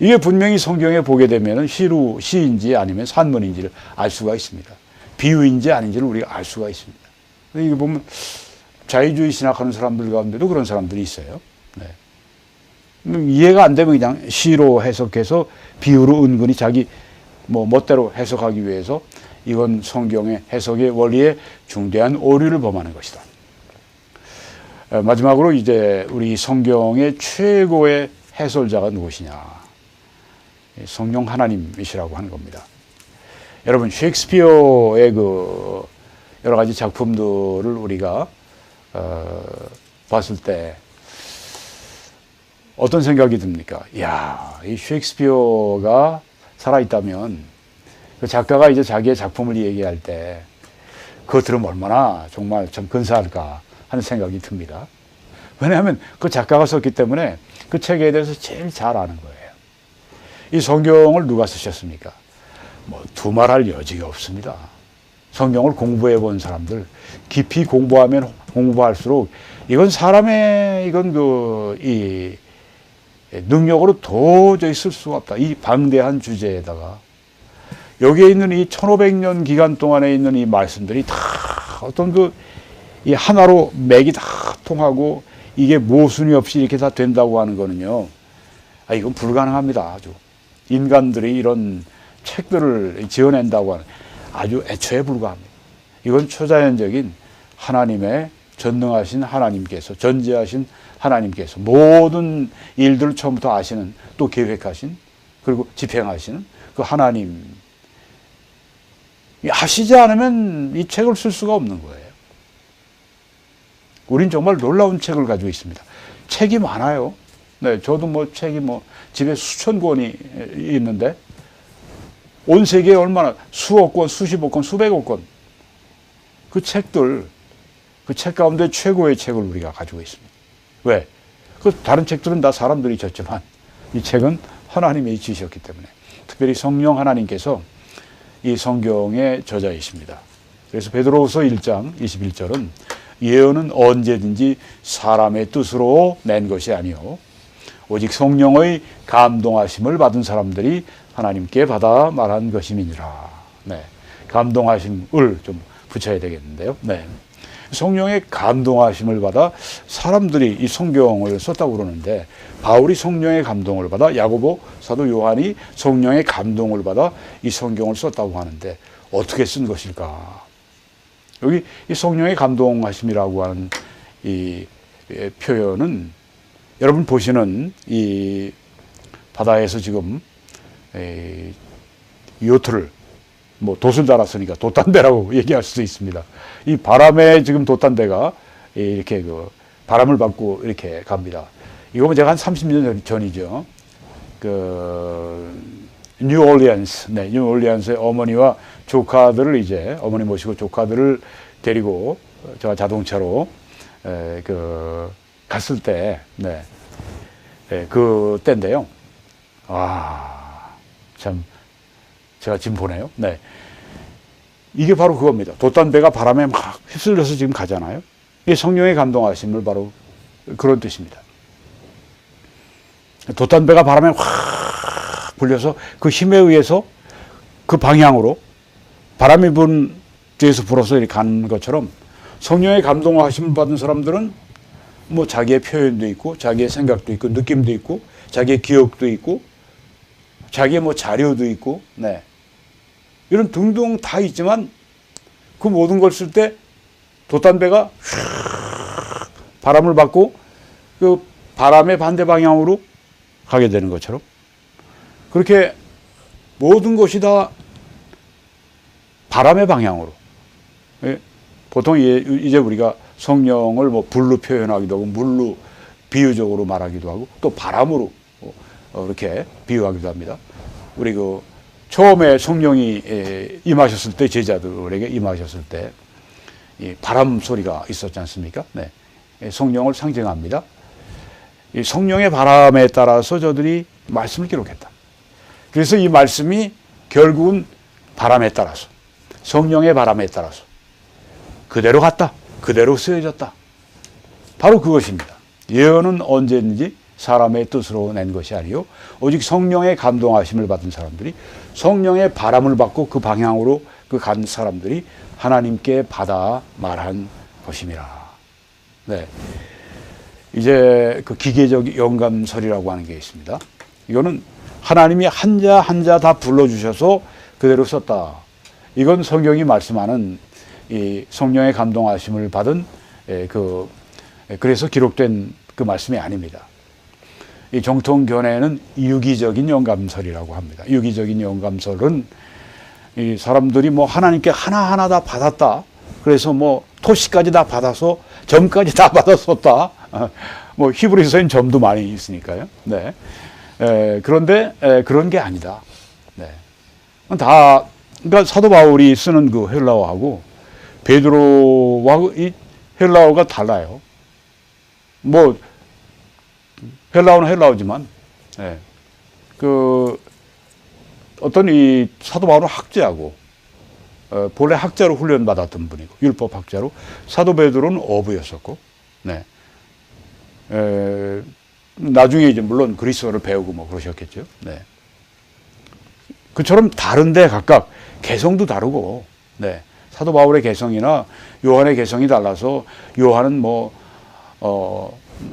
이게 분명히 성경에 보게 되면 시인지 아니면 산문인지를 알 수가 있습니다. 비유인지 아닌지를 우리가 알 수가 있습니다. 이게 보면 자유주의 신학하는 사람들 가운데도 그런 사람들이 있어요. 네. 이해가 안 되면 그냥 시로 해석해서 비유로 은근히 자기 멋대로 해석하기 위해서 이건 성경의 해석의 원리에 중대한 오류를 범하는 것이다. 마지막으로 이제 우리 성경의 최고의 해설자가 누구시냐? 성령 하나님이시라고 하는 겁니다. 여러분 셰익스피어의 그 여러 가지 작품들을 우리가 봤을 때 어떤 생각이 듭니까? 이야, 이 셰익스피어가 살아있다면 그 작가가 이제 자기의 작품을 얘기할 때 그거 들으면 얼마나 정말 참 근사할까 하는 생각이 듭니다. 왜냐하면 그 작가가 썼기 때문에 그 책에 대해서 제일 잘 아는 거예요. 이 성경을 누가 쓰셨습니까? 두말할 여지가 없습니다. 성경을 공부해 본 사람들, 깊이 공부하면 공부할수록 이건 사람의 이 능력으로 도저히 쓸 수가 없다. 이 방대한 주제에다가 여기에 있는 이 1500년 기간 동안에 있는 이 말씀들이 다 어떤 이 하나로 맥이 다 통하고 이게 모순이 없이 이렇게 다 된다고 하는 거는요. 이건 불가능합니다. 아주. 인간들이 이런 책들을 지어낸다고 하는 아주 애초에 불가합니다. 이건 초자연적인 하나님의 전능하신 하나님께서, 전지하신 하나님께서 모든 일들을 처음부터 아시는, 또 계획하신, 그리고 집행하시는 그 하나님 하시지 않으면 이 책을 쓸 수가 없는 거예요. 우린 정말 놀라운 책을 가지고 있습니다. 책이 많아요. 네, 저도 뭐 책이 뭐 집에 수천 권이 있는데 온 세계에 얼마나 수억 권, 수십억 권, 수백억 권 그 책들, 그 책 가운데 최고의 책을 우리가 가지고 있습니다. 왜? 그 다른 책들은 다 사람들이 졌지만 이 책은 하나님이 지으셨기 때문에, 특별히 성령 하나님께서 이 성경의 저자이십니다. 그래서 베드로후서 1장 21절은 예언은 언제든지 사람의 뜻으로 낸 것이 아니요 오직 성령의 감동하심을 받은 사람들이 하나님께 받아 말한 것임이니라. 네, 감동하심을 좀 붙여야 되겠는데요. 네, 성령의 감동하심을 받아 사람들이 이 성경을 썼다고 그러는데, 바울이 성령의 감동을 받아, 야고보, 사도 요한이 성령의 감동을 받아 이 성경을 썼다고 하는데 어떻게 쓴 것일까? 여기 이 성령의 감동하심이라고 하는 이 표현은 여러분 보시는 이 바다에서 지금 요트를 뭐 돛을 달았으니까 돛단배라고 얘기할 수도 있습니다. 이 바람에 지금 돛단배가 이렇게 그 바람을 받고 이렇게 갑니다. 이거 제가 한 30년 전이죠. 그 뉴올리언스, 네, 뉴올리언스의 어머니와 조카들을 이제 어머니 모시고 조카들을 데리고 제가 자동차로 그 갔을 때, 네, 그 때인데요. 참 제가 지금 보네요. 네, 이게 바로 그겁니다. 돛단배가 바람에 막 휩쓸려서 지금 가잖아요. 이게 성령의 감동하심을 바로 그런 뜻입니다. 돛단배가 바람에 확 불려서 그 힘에 의해서 그 방향으로 바람이 분 뒤에서 불어서 이렇게 가는 것처럼 성령의 감동하심을 받은 사람들은 뭐 자기의 표현도 있고 자기의 생각도 있고 느낌도 있고 자기의 기억도 있고 자기의 뭐 자료도 있고, 네, 이런 등등 다 있지만 그 모든 걸 쓸 때 돛단배가 바람을 받고 그 바람의 반대 방향으로 가게 되는 것처럼 그렇게 모든 것이 다 바람의 방향으로, 예? 보통 이제 우리가 성령을 뭐 불로 표현하기도 하고 물로 비유적으로 말하기도 하고 또 바람으로 이렇게 비유하기도 합니다. 우리 그 처음에 성령이 임하셨을 때, 제자들에게 임하셨을 때 이 바람 소리가 있었지 않습니까? 네, 성령을 상징합니다. 이 성령의 바람에 따라서 저들이 말씀을 기록했다. 그래서 이 말씀이 결국은 바람에 따라서, 성령의 바람에 따라서 그대로 갔다, 그대로 쓰여졌다. 바로 그것입니다. 예언은 언제든지 사람의 뜻으로 낸 것이 아니요 오직 성령의 감동하심을 받은 사람들이, 성령의 바람을 받고 그 방향으로 그 간 사람들이 하나님께 받아 말한 것임이라. 네, 이제 그 기계적 영감설이라고 하는 게 있습니다. 이거는 하나님이 한자 한자 다 불러주셔서 그대로 썼다. 이건 성경이 말씀하는 이 성령의 감동하심을 받은 그래서 기록된 그 말씀이 아닙니다. 이 정통견해는 유기적인 영감설이라고 합니다. 유기적인 영감설은 이 사람들이 뭐 하나님께 하나하나 다 받았다. 그래서 뭐 토시까지 다 받아서 점까지 다 받았었다. 뭐 히브리서엔 점도 많이 있으니까요. 네. 그런데 그런 게 아니다. 네. 다 그러니까 사도 바울이 쓰는 그 헬라어하고 베드로하고 이 헬라어가 달라요. 뭐 헬라어는 헬라어지만, 네, 그 어떤 이 사도 바울은 학자고 본래 학자로 훈련 받았던 분이고 율법 학자로, 사도 베드로는 어부였었고, 네, 나중에 이제 물론 그리스어를 배우고 뭐 그러셨겠죠. 네. 그처럼 다른데 각각 개성도 다르고, 네, 사도 바울의 개성이나 요한의 개성이 달라서 요한은 뭐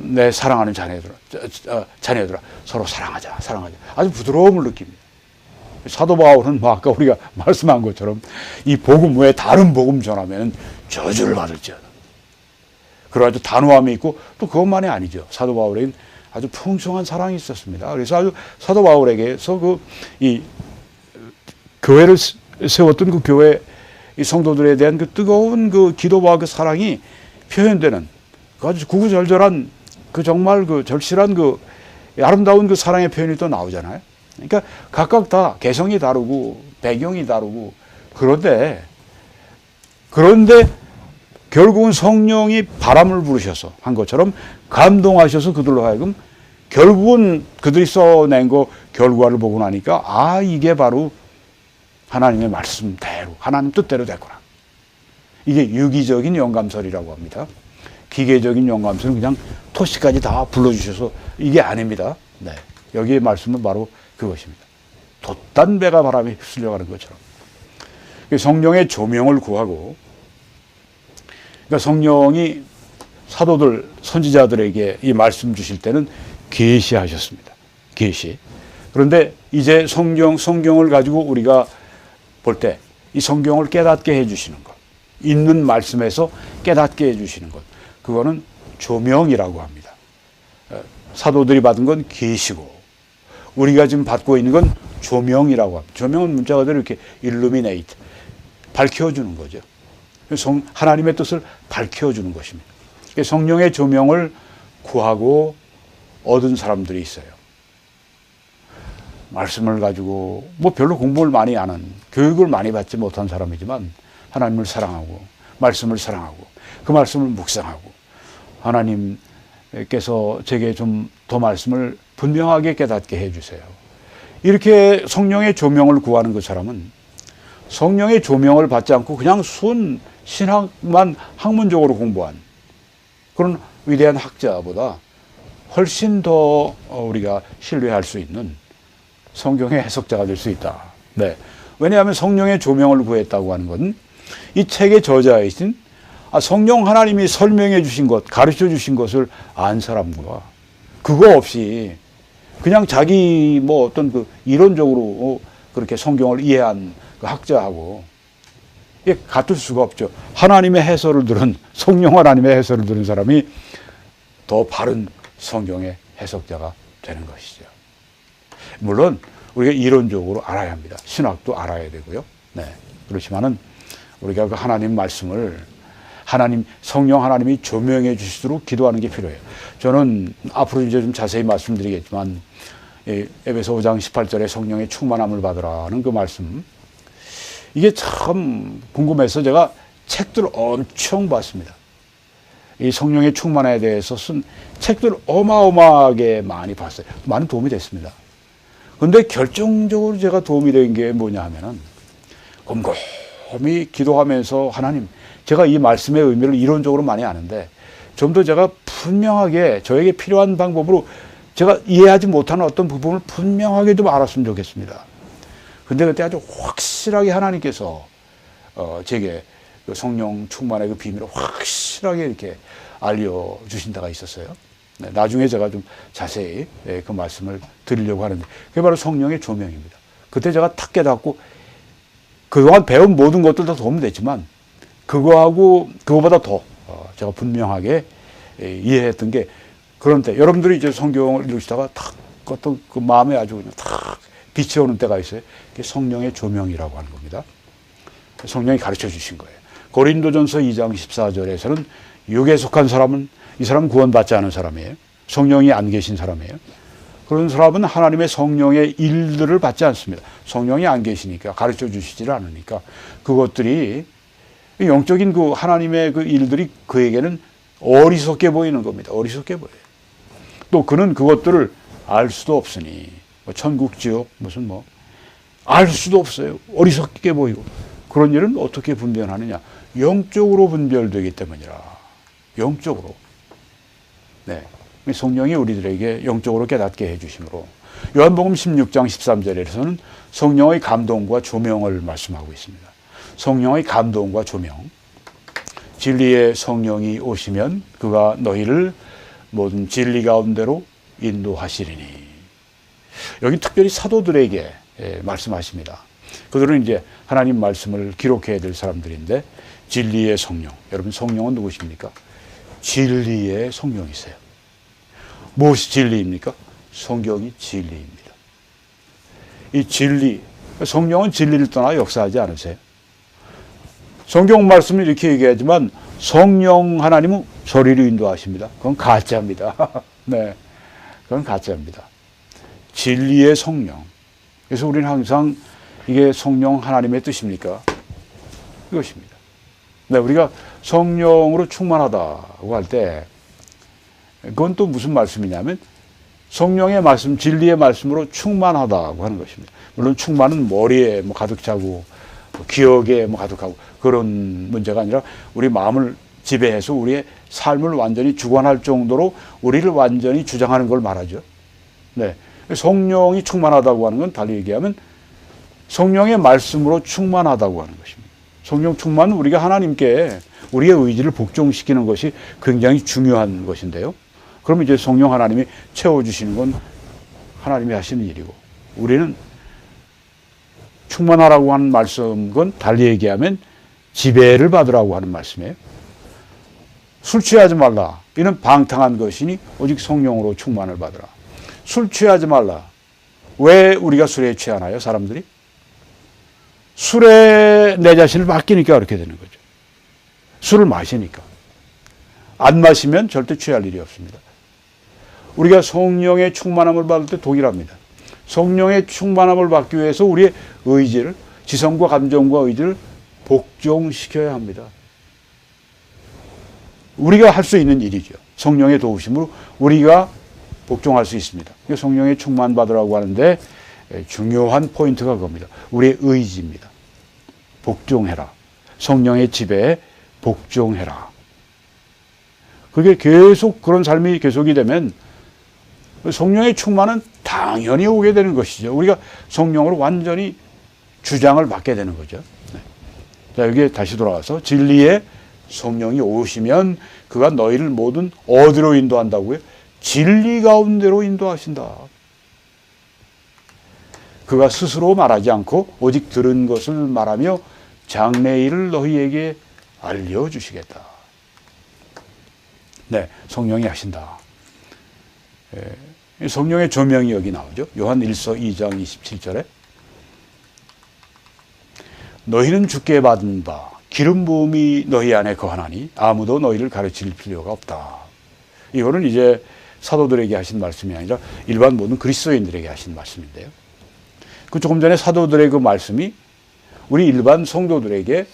내 사랑하는 자녀들아 서로 사랑하자 아주 부드러움을 느낍니다. 사도 바울은 뭐 아까 우리가 말씀한 것처럼 이 복음 외에 다른 복음 전하면 저주를 받을지어다. 그런 아주 단호함이 있고 또 그것만이 아니죠. 사도 바울에겐 아주 풍성한 사랑이 있었습니다. 그래서 아주 사도 바울에게서 이 교회를 세웠던 그 교회 이 성도들에 대한 그 뜨거운 그 기도와 그 사랑이 표현되는 그 아주 구구절절한 그 정말 그 절실한 그 아름다운 그 사랑의 표현이 또 나오잖아요. 그러니까 각각 다 개성이 다르고 배경이 다르고 그런데 결국은 성령이 바람을 부르셔서 한 것처럼 감동하셔서 그들로 하여금 결국은 그들이 써낸 거 결과를 보고 나니까 아 이게 바로 하나님의 말씀대로 하나님 뜻대로 됐구나. 이게 유기적인 영감설이라고 합니다. 기계적인 영감설은 그냥 토시까지 다 불러주셔서 이게 아닙니다. 네, 여기의 말씀은 바로 그것입니다. 돛단 배가 바람에 휩쓸려가는 것처럼 성령의 조명을 구하고 그러니까 성령이 사도들 선지자들에게 이 말씀 주실 때는 계시하셨습니다. 계시. 그런데 이제 성경을 가지고 우리가 볼 때 이 성경을 깨닫게 해주시는 것, 있는 말씀에서 깨닫게 해주시는 것, 그거는 조명이라고 합니다. 사도들이 받은 건 계시고 우리가 지금 받고 있는 건 조명이라고 합니다. 조명은 문자 그대로 이렇게 illuminate, 밝혀주는 거죠. 하나님의 뜻을 밝혀주는 것입니다. 성령의 조명을 구하고 얻은 사람들이 있어요. 말씀을 가지고 뭐 별로 공부를 많이 안 한, 교육을 많이 받지 못한 사람이지만 하나님을 사랑하고 말씀을 사랑하고 그 말씀을 묵상하고 하나님께서 제게 좀 더 말씀을 분명하게 깨닫게 해주세요. 이렇게 성령의 조명을 구하는 그 사람은 성령의 조명을 받지 않고 그냥 순 신학만 학문적으로 공부한 그런 위대한 학자보다 훨씬 더 우리가 신뢰할 수 있는 성경의 해석자가 될 수 있다. 네. 왜냐하면 성령의 조명을 구했다고 하는 것은 이 책의 저자이신 성령 하나님이 설명해 주신 것, 가르쳐 주신 것을 안 사람과 그거 없이 그냥 자기 뭐 어떤 그 이론적으로 그렇게 성경을 이해한 그 학자하고 이게 같을 수가 없죠. 하나님의 해설을 들은, 성령 하나님의 해설을 들은 사람이 더 바른 성경의 해석자가 되는 것이죠. 물론 우리가 이론적으로 알아야 합니다. 신학도 알아야 되고요. 네. 그렇지만은 우리가 그 하나님 말씀을 성령 하나님이 조명해 주시도록 기도하는 게 필요해요. 저는 앞으로 이제 좀 자세히 말씀드리겠지만 에베소 5장 18절에 성령의 충만함을 받으라는 그 말씀, 이게 참 궁금해서 제가 책들을 엄청 봤습니다. 이 성령의 충만에 대해서 쓴 책들을 어마어마하게 많이 봤어요. 많은 도움이 됐습니다. 그런데 결정적으로 제가 도움이 된 게 뭐냐 하면은 곰곰이 기도하면서 하나님, 제가 이 말씀의 의미를 이론적으로 많이 아는데 좀 더 제가 분명하게 저에게 필요한 방법으로 제가 이해하지 못하는 어떤 부분을 분명하게 좀 알았으면 좋겠습니다. 근데 그때 아주 확실하게 하나님께서 제게 그 성령 충만의 그 비밀을 확실하게 이렇게 알려주신 데가 있었어요. 네, 나중에 제가 좀 자세히 그 말씀을 드리려고 하는데 그게 바로 성령의 조명입니다. 그때 제가 탁 깨닫고 그동안 배운 모든 것들도 도움이 됐지만 그거보다 더 제가 분명하게 이해했던 게, 그런데 여러분들이 이제 성경을 읽으시다가 탁 어떤 그 마음에 아주 그냥 탁 빛이 오는 때가 있어요. 그게 성령의 조명이라고 하는 겁니다. 성령이 가르쳐 주신 거예요. 고린도전서 2장 14절에서는 육에 속한 사람은 이 사람은 구원받지 않은 사람이에요. 성령이 안 계신 사람이에요. 그런 사람은 하나님의 성령의 일들을 받지 않습니다. 성령이 안 계시니까, 가르쳐 주시지를 않으니까 그것들이 영적인 그 하나님의 그 일들이 그에게는 어리석게 보이는 겁니다. 어리석게 보여요. 또 그는 그것들을 알 수도 없으니 뭐 천국 지옥 무슨 뭐 알 수도 없어요. 어리석게 보이고. 그런 일은 어떻게 분별하느냐? 영적으로 분별되기 때문이라. 영적으로. 네. 성령이 우리들에게 영적으로 깨닫게 해주심으로 요한복음 16장 13절에서는 성령의 감동과 조명을 말씀하고 있습니다. 성령의 감동과 조명. 진리의 성령이 오시면 그가 너희를 모든 진리 가운데로 인도하시리니. 여기 특별히 사도들에게 말씀하십니다. 그들은 이제 하나님 말씀을 기록해야 될 사람들인데 진리의 성령. 여러분 성령은 누구십니까? 진리의 성령이세요. 무엇이 진리입니까? 성경이 진리입니다. 이 진리, 성령은 진리를 떠나 역사하지 않으세요. 성경 말씀을 이렇게 얘기하지만 성령 하나님은 소리로 인도하십니다. 그건 가짜입니다. 네, 그건 가짜입니다. 진리의 성령. 그래서 우리는 항상 이게 성령 하나님의 뜻입니까? 이것입니다. 네, 우리가 성령으로 충만하다고 할 때 그건 또 무슨 말씀이냐면 성령의 말씀, 진리의 말씀으로 충만하다고 하는 것입니다. 물론 충만은 머리에 뭐 가득 차고 기억에 뭐 가득하고 그런 문제가 아니라 우리 마음을 지배해서 우리의 삶을 완전히 주관할 정도로 우리를 완전히 주장하는 걸 말하죠. 네, 성령이 충만하다고 하는 건 달리 얘기하면 성령의 말씀으로 충만하다고 하는 것입니다. 성령 충만은 우리가 하나님께 우리의 의지를 복종시키는 것이 굉장히 중요한 것인데요. 그럼 이제 성령 하나님이 채워주시는 건 하나님이 하시는 일이고, 우리는 충만하라고 하는 말씀은 달리 얘기하면 지배를 받으라고 하는 말씀이에요. 술 취하지 말라. 이는 방탕한 것이니 오직 성령으로 충만을 받으라. 술 취하지 말라. 왜 우리가 술에 취하나요, 사람들이? 술에 내 자신을 맡기니까 그렇게 되는 거죠. 술을 마시니까. 안 마시면 절대 취할 일이 없습니다. 우리가 성령의 충만함을 받을 때 동일합니다. 성령의 충만함을 받기 위해서 우리의 의지를, 지성과 감정과 의지를 복종시켜야 합니다. 우리가 할 수 있는 일이죠. 성령의 도우심으로 우리가 복종할 수 있습니다. 성령의 충만 받으라고 하는데 중요한 포인트가 그겁니다. 우리의 의지입니다. 복종해라. 성령의 지배에 복종해라. 그게 계속 그런 삶이 계속이 되면 성령의 충만은 당연히 오게 되는 것이죠. 우리가 성령으로 완전히 주장을 받게 되는 거죠. 네. 자, 여기에 다시 돌아와서 진리의 성령이 오시면 그가 너희를 모든 어디로 인도한다고요? 진리 가운데로 인도하신다. 그가 스스로 말하지 않고 오직 들은 것을 말하며 장래일을 너희에게 알려주시겠다. 네, 성령이 하신다. 성령의 조명이 여기 나오죠. 요한 1서 2장 27절에 너희는 주께 받은 바 기름 부음이 너희 안에 거하나니 아무도 너희를 가르칠 필요가 없다. 이거는 이제 사도들에게 하신 말씀이 아니라 일반 모든 그리스도인들에게 하신 말씀인데요. 그 조금 전에 사도들의 그 말씀이 우리 일반 성도들에게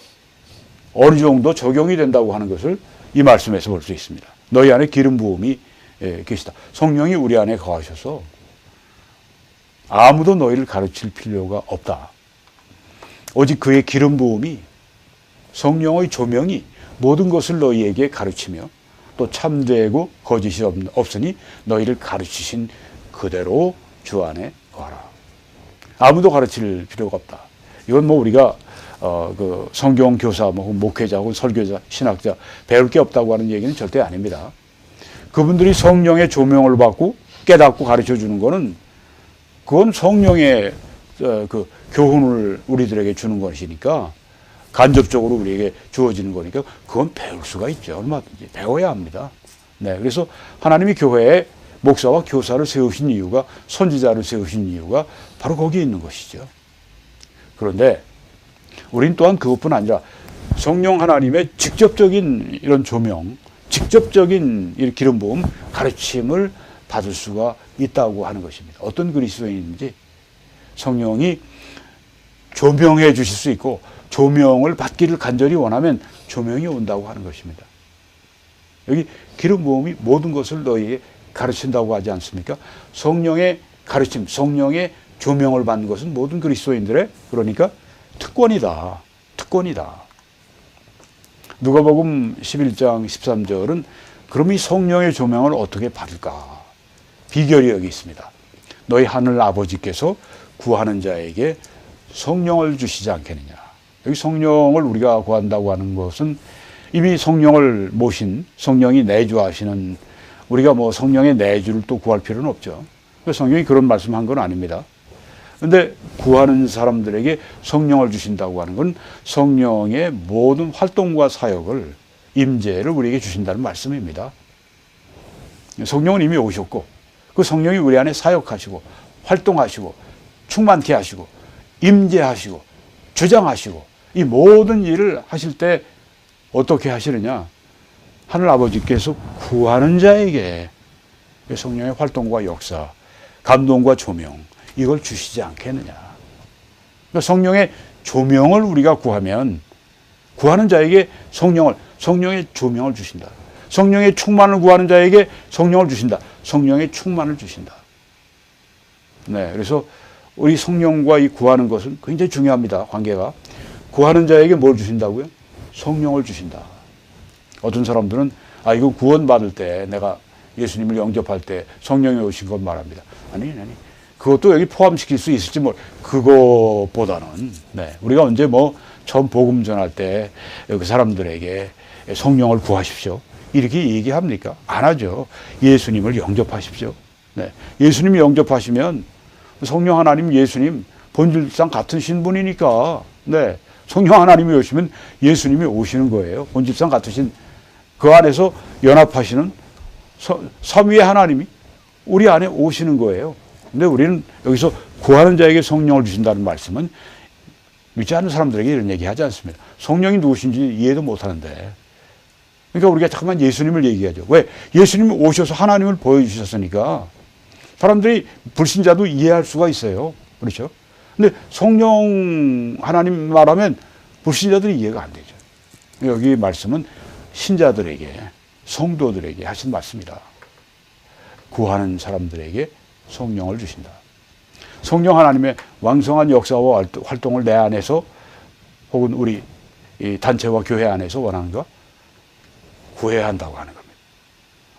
어느 정도 적용이 된다고 하는 것을 이 말씀에서 볼 수 있습니다. 너희 안에 기름 부음이 계시다. 성령이 우리 안에 거하셔서 아무도 너희를 가르칠 필요가 없다. 오직 그의 기름 부음이, 성령의 조명이 모든 것을 너희에게 가르치며 또 참되고 거짓이 없으니 너희를 가르치신 그대로 주 안에 거하라. 아무도 가르칠 필요가 없다. 이건 뭐 우리가 그 성경 교사, 뭐 목회자 혹은 설교자, 신학자 배울 게 없다고 하는 얘기는 절대 아닙니다. 그분들이 성령의 조명을 받고 깨닫고 가르쳐 주는 거는 그건 성령의 그 교훈을 우리들에게 주는 것이니까, 간접적으로 우리에게 주어지는 거니까 그건 배울 수가 있죠. 얼마든지 배워야 합니다. 네, 그래서 하나님이 교회에 목사와 교사를 세우신 이유가, 선지자를 세우신 이유가 바로 거기에 있는 것이죠. 그런데 우린 또한 그것뿐 아니라 성령 하나님의 직접적인 이런 조명, 직접적인 이 기름 부음, 가르침을 받을 수가 있다고 하는 것입니다. 어떤 그리스도인인지 성령이 조명해 주실 수 있고, 조명을 받기를 간절히 원하면 조명이 온다고 하는 것입니다. 여기 기름 부음이 모든 것을 너희에게 가르친다고 하지 않습니까? 성령의 가르침, 성령의 조명을 받는 것은 모든 그리스도인들의, 그러니까 특권이다. 특권이다. 누가복음 11장 13절은 그럼 이 성령의 조명을 어떻게 받을까? 비결이 여기 있습니다. 너희 하늘 아버지께서 구하는 자에게 성령을 주시지 않겠느냐. 여기 성령을 우리가 구한다고 하는 것은 이미 성령을 모신, 성령이 내주하시는, 우리가 뭐 성령의 내주를 또 구할 필요는 없죠. 성령이 그런 말씀한 건 아닙니다. 그런데 구하는 사람들에게 성령을 주신다고 하는 건 성령의 모든 활동과 사역을 임재를 우리에게 주신다는 말씀입니다. 성령은 이미 오셨고 그 성령이 우리 안에 사역하시고 활동하시고 충만케 하시고 임재하시고 주장하시고 이 모든 일을 하실 때 어떻게 하시느냐? 하늘 아버지께서 구하는 자에게 성령의 활동과 역사, 감동과 조명 이걸 주시지 않겠느냐? 그러니까 성령의 조명을 우리가 구하면 구하는 자에게 성령의 조명을 주신다. 성령의 충만을 구하는 자에게 성령을 주신다. 성령의 충만을 주신다. 네, 그래서 우리 성령과 이 구하는 것은 굉장히 중요합니다. 관계가. 구하는 자에게 뭘 주신다고요? 성령을 주신다. 어떤 사람들은 이거 구원받을 때 내가 예수님을 영접할 때 성령이 오신 것 말합니다. 아니. 그것도 여기 포함시킬 수 있을지 그것보다는 우리가 언제 처음 복음 전할 때 그 사람들에게 성령을 구하십시오. 이렇게 얘기합니까? 안 하죠. 예수님을 영접하십시오. 예수님을 영접하시면 성령 하나님, 예수님 본질상 같은 신분이니까 성령 하나님이 오시면 예수님이 오시는 거예요. 본질상 같으신 그 안에서 연합하시는 삼위의 하나님이 우리 안에 오시는 거예요. 근데 우리는 여기서 구하는 자에게 성령을 주신다는 말씀은 믿지 않는 사람들에게 이런 얘기 하지 않습니다. 성령이 누구신지 이해도 못 하는데. 그러니까 우리가 잠깐만 예수님을 얘기하죠. 왜? 예수님이 오셔서 하나님을 보여주셨으니까 사람들이 불신자도 이해할 수가 있어요. 그렇죠? 근데 성령 하나님 말하면 불신자들이 이해가 안 되죠. 여기 말씀은 신자들에게, 성도들에게 하신 말씀이다. 구하는 사람들에게 성령을 주신다. 성령 하나님의 왕성한 역사와 활동을 내 안에서 혹은 우리 이 단체와 교회 안에서 원하는가? 구해야 한다고 하는 겁니다.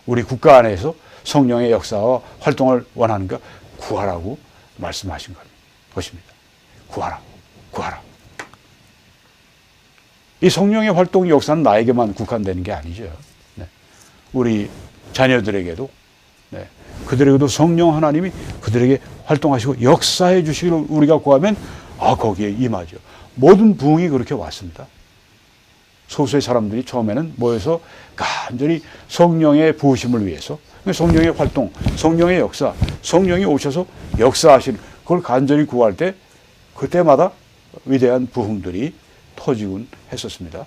우리 국가 안에서 성령의 역사와 활동을 원하는가? 구하라고 말씀하신 것입니다. 구하라. 이 성령의 활동 역사는 나에게만 국한되는 게 아니죠. 우리 자녀들에게도 그들에게도 성령 하나님이 그들에게 활동하시고 역사해 주시기를 우리가 구하면 거기에 임하죠. 모든 부흥이 그렇게 왔습니다. 소수의 사람들이 처음에는 모여서 간절히 성령의 부으심을 위해서 성령의 활동, 성령의 역사, 성령이 오셔서 역사하시는 그걸 간절히 구할 때 그때마다 위대한 부흥들이 터지곤 했었습니다.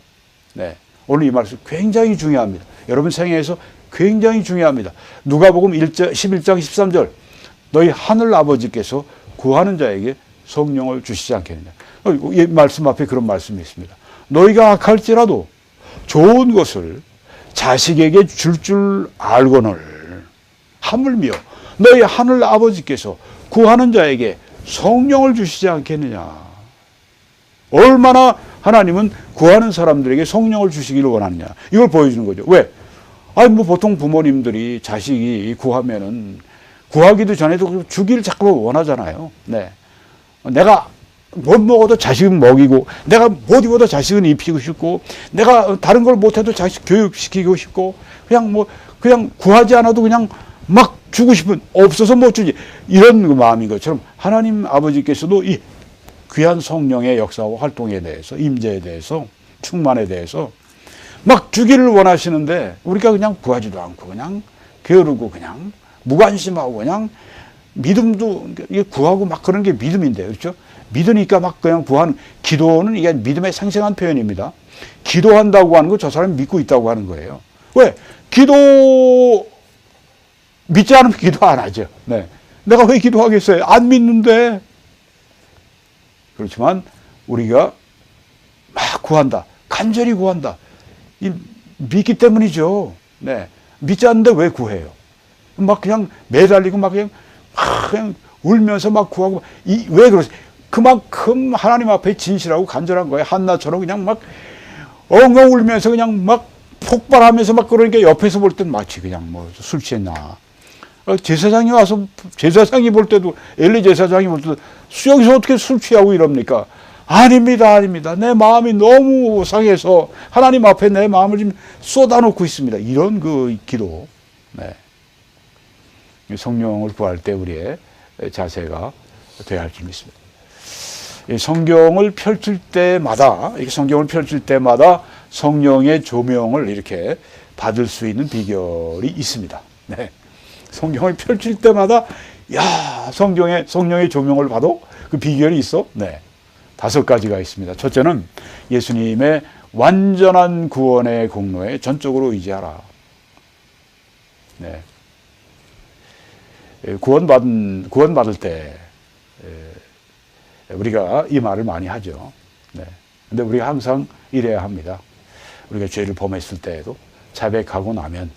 오늘 이 말씀 굉장히 중요합니다. 여러분 생애에서 굉장히 중요합니다. 누가복음 11장 13절 너희 하늘 아버지께서 구하는 자에게 성령을 주시지 않겠느냐. 이 말씀 앞에 그런 말씀이 있습니다. 너희가 악할지라도 좋은 것을 자식에게 줄 알거늘 하물며 너희 하늘 아버지께서 구하는 자에게 성령을 주시지 않겠느냐. 얼마나 하나님은 구하는 사람들에게 성령을 주시기를 원하느냐. 이걸 보여주는 거죠. 왜? 보통 부모님들이 자식이 구하면은 구하기도 전에도 주기를 자꾸 원하잖아요. 내가 못 먹어도 자식은 먹이고, 내가 못 입어도 자식은 입히고 싶고, 내가 다른 걸 못해도 자식 교육시키고 싶고, 그냥 구하지 않아도 그냥 막 주고 싶은, 없어서 못 주지. 이런 그 마음인 것처럼 하나님 아버지께서도 이 귀한 성령의 역사와 활동에 대해서, 임재에 대해서, 충만에 대해서 막 주기를 원하시는데 우리가 그냥 구하지도 않고 그냥 게으르고 그냥 무관심하고 그냥 믿음도 이게 구하고 막 그런 게 믿음인데 그렇죠? 믿으니까 막 그냥 구하는 기도는 이게 믿음의 생생한 표현입니다. 기도한다고 하는 거 저 사람이 믿고 있다고 하는 거예요. 왜? 기도 믿지 않으면 기도 안 하죠. 내가 왜 기도하겠어요? 안 믿는데. 그렇지만 우리가 막 구한다. 간절히 구한다. 믿기 때문이죠. 믿지 않는데 왜 구해요? 막 그냥 매달리고 막 그냥 울면서 막 구하고 왜 그러세요? 그만큼 하나님 앞에 진실하고 간절한 거예요. 한나처럼 그냥 막 엉엉 울면서 그냥 막 폭발하면서 막 그러니까 옆에서 볼 땐 마치 그냥 술 취했나. 제사장이 와서 제사장이 볼 때도 엘리 제사장이 볼 때도 여기서 어떻게 술 취하고 이럽니까? 아닙니다. 내 마음이 너무 상해서 하나님 앞에 내 마음을 지금 쏟아놓고 있습니다. 이런 그 기도. 성령을 구할 때 우리의 자세가 되어야 할 줄 믿습니다. 성경을 펼칠 때마다 성령의 조명을 이렇게 받을 수 있는 비결이 있습니다. 네. 성경을 펼칠 때마다 야, 성령의 조명을 받아? 그 비결이 있어? 네. 5가지가 있습니다. 첫째는 예수님의 완전한 구원의 공로에 전적으로 의지하라. 네. 구원받을 때 우리가 이 말을 많이 하죠. 네. 근데 우리가 항상 이래야 합니다. 우리가 죄를 범했을 때에도 자백하고 나면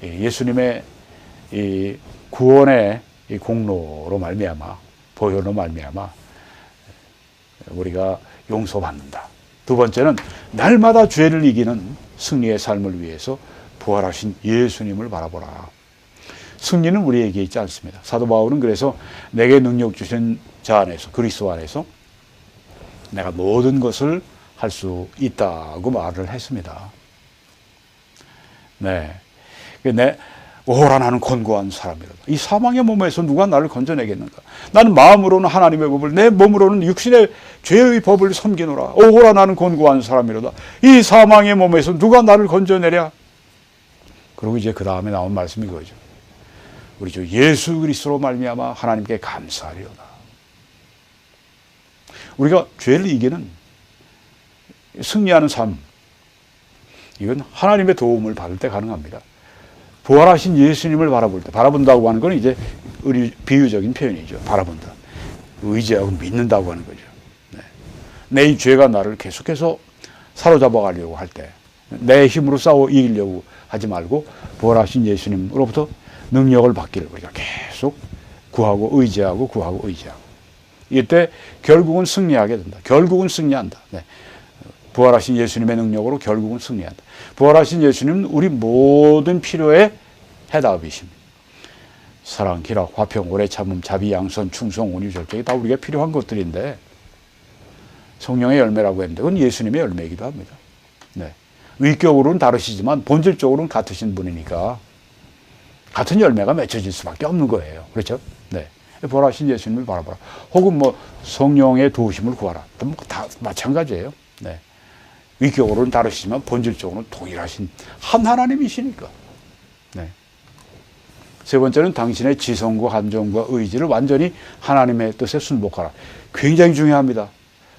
예수님의 이 구원의 이 공로로 말미암아, 보혈로 말미암아 우리가 용서받는다. 두 번째는 날마다 죄를 이기는 승리의 삶을 위해서 부활하신 예수님을 바라보라. 승리는 우리에게 있지 않습니다. 사도 바울은 그래서 내게 능력 주신 자 안에서, 그리스도 안에서 내가 모든 것을 할 수 있다고 말을 했습니다. 네. 오호라 나는 권고한 사람이로다. 이 사망의 몸에서 누가 나를 건져내겠는가? 나는 마음으로는 하나님의 법을, 내 몸으로는 육신의 죄의 법을 섬기노라. 오호라 나는 권고한 사람이로다. 이 사망의 몸에서 누가 나를 건져내랴? 그리고 이제 그 다음에 나온 말씀이 그거죠. 우리 주 예수 그리스도로 말미암아 하나님께 감사하리로다. 우리가 죄를 이기는 승리하는 삶, 이건 하나님의 도움을 받을 때 가능합니다. 부활하신 예수님을 바라볼 때, 바라본다고 하는 건 이제 우리 비유적인 표현이죠. 바라본다. 의지하고 믿는다고 하는 거죠. 네. 내 이 죄가 나를 계속해서 사로잡아 가려고 할 때, 내 힘으로 싸워 이기려고 하지 말고 부활하신 예수님으로부터 능력을 받기를 우리가 계속 구하고 의지하고 구하고 의지하고, 이때 결국은 승리하게 된다. 결국은 승리한다. 네. 부활하신 예수님의 능력으로 결국은 승리한다. 부활하신 예수님은 우리 모든 필요의 해답이십니다. 사랑, 희락, 화평, 오래 참음, 자비, 양선, 충성, 온유, 절제, 다 우리가 필요한 것들인데 성령의 열매라고 했는데 그건 예수님의 열매이기도 합니다. 네. 위격으로는 다르시지만 본질적으로는 같으신 분이니까 같은 열매가 맺혀질 수밖에 없는 거예요. 그렇죠? 네. 부활하신 예수님을 바라보라. 혹은 뭐 성령의 도우심을 구하라. 다 마찬가지예요. 네. 위격으로는 다르시지만 본질적으로는 동일하신 한 하나님이시니까. 네. 세 번째는 당신의 지성과 감정과 의지를 완전히 하나님의 뜻에 순복하라. 굉장히 중요합니다.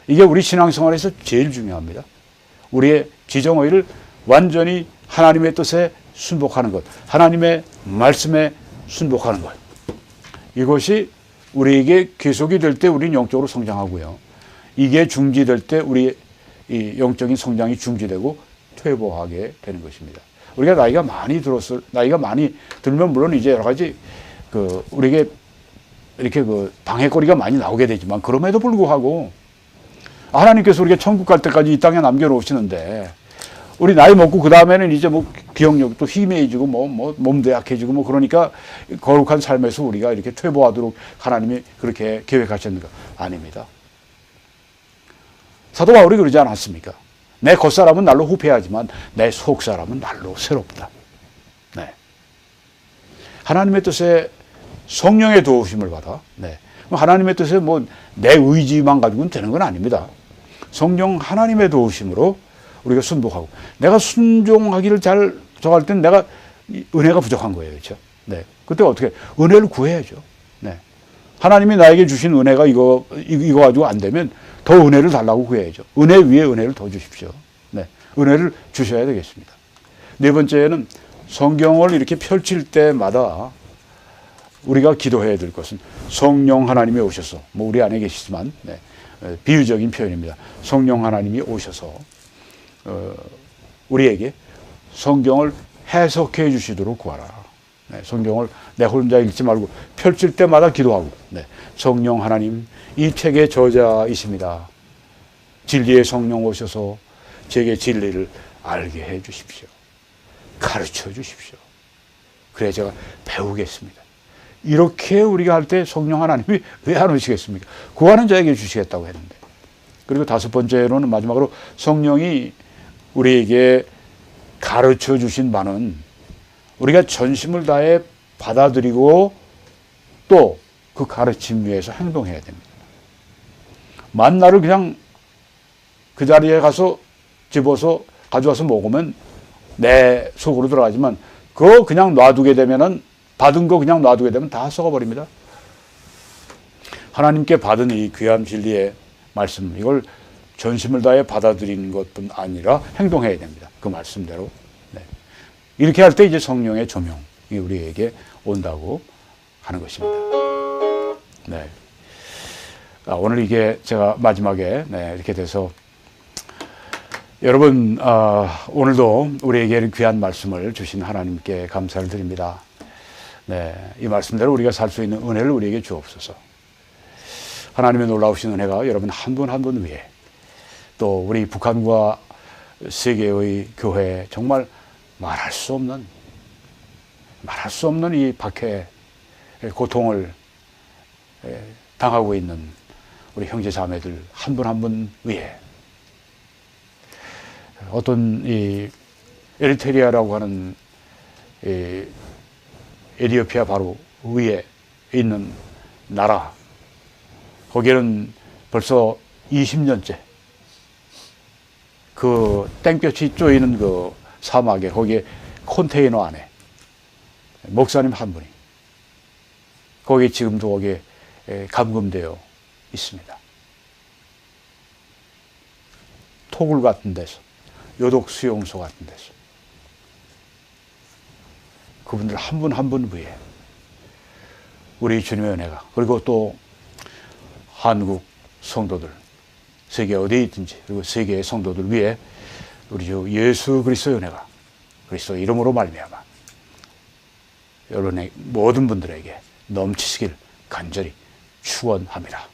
이게 우리 신앙생활에서 제일 중요합니다. 우리의 지정의를 완전히 하나님의 뜻에 순복하는 것, 하나님의 말씀에 순복하는 것. 이것이 우리에게 계속이 될 때 우리는 영적으로 성장하고요. 이게 중지될 때 우리 이 영적인 성장이 중지되고 퇴보하게 되는 것입니다. 우리가 나이가 많이 들면 물론 이제 여러 가지 우리에게 이렇게 방해거리가 많이 나오게 되지만, 그럼에도 불구하고 하나님께서 우리가 천국 갈 때까지 이 땅에 남겨놓으시는데, 우리 나이 먹고 그 다음에는 이제 뭐 기억력도 희미해지고 몸도 약해지고 그러니까 거룩한 삶에서 우리가 이렇게 퇴보하도록 하나님이 그렇게 계획하셨는가? 아닙니다. 사도 바울이 그러지 않았습니까? 내 겉사람은 날로 후패하지만 내 속사람은 날로 새롭다. 네. 하나님의 뜻에 성령의 도우심을 받아. 네. 하나님의 뜻에 내 의지만 가지고는 되는 건 아닙니다. 성령 하나님의 도우심으로 우리가 순복하고, 내가 순종하기를 저할 땐 내가 은혜가 부족한 거예요. 그렇죠? 네. 그때 어떻게? 은혜를 구해야죠. 네. 하나님이 나에게 주신 은혜가 이거 가지고 안 되면 더 은혜를 달라고 구해야죠. 은혜 위에 은혜를 더 주십시오. 네. 은혜를 주셔야 되겠습니다. 네 번째는 성경을 이렇게 펼칠 때마다 우리가 기도해야 될 것은 성령 하나님이 오셔서, 우리 안에 계시지만, 네. 비유적인 표현입니다. 성령 하나님이 오셔서 우리에게 성경을 해석해 주시도록 구하라. 네, 성경을 내 혼자 읽지 말고 펼칠 때마다 기도하고, 네, 성령 하나님, 이 책의 저자이십니다. 진리의 성령 오셔서 제게 진리를 알게 해 주십시오. 가르쳐 주십시오. 그래 제가 배우겠습니다. 이렇게 우리가 할 때 성령 하나님이 왜 안 오시겠습니까? 구하는 자에게 주시겠다고 했는데. 그리고 5번째로는 마지막으로 성령이 우리에게 가르쳐 주신 바는 우리가 전심을 다해 받아들이고 또 그 가르침 위에서 행동해야 됩니다. 만나를 그냥 그 자리에 가서 집어서 가져와서 먹으면 내 속으로 들어가지만 그거 그냥 놔두게 되면은 받은 거 그냥 놔두게 되면 다 썩어버립니다. 하나님께 받은 이 귀한 진리의 말씀, 이걸 전심을 다해 받아들이는 것뿐 아니라 행동해야 됩니다. 그 말씀대로. 네. 이렇게 할 때 이제 성령의 조명이 우리에게 온다고 하는 것입니다. 네. 오늘 이게 제가 마지막에 이렇게 돼서 여러분, 오늘도 우리에게 귀한 말씀을 주신 하나님께 감사를 드립니다. 네, 이 말씀대로 우리가 살 수 있는 은혜를 우리에게 주옵소서. 하나님의 놀라우신 은혜가 여러분 한 분 한 분 위에, 또 우리 북한과 세계의 교회에 정말 말할 수 없는 이 박해의 고통을 당하고 있는 우리 형제 자매들 한 분 한 분 위에, 어떤 이 에리트리아라고 하는 이 에티오피아 바로 위에 있는 나라, 거기에는 벌써 20년째 그 땡볕이 쪼이는 그 사막에, 거기에 컨테이너 안에 목사님 한 분이 거기 지금도 거기에 감금되어 있습니다. 토굴 같은 데서, 요독 수용소 같은 데서. 그분들 한 분 한 분 위에 우리 주님의 은혜가, 그리고 또 한국 성도들, 세계 어디에 있든지, 그리고 세계의 성도들 위에 우리 주 예수 그리스도의 은혜가 그리스도 이름으로 말미암아 여러분의 모든 분들에게 넘치시길 간절히 축원합니다.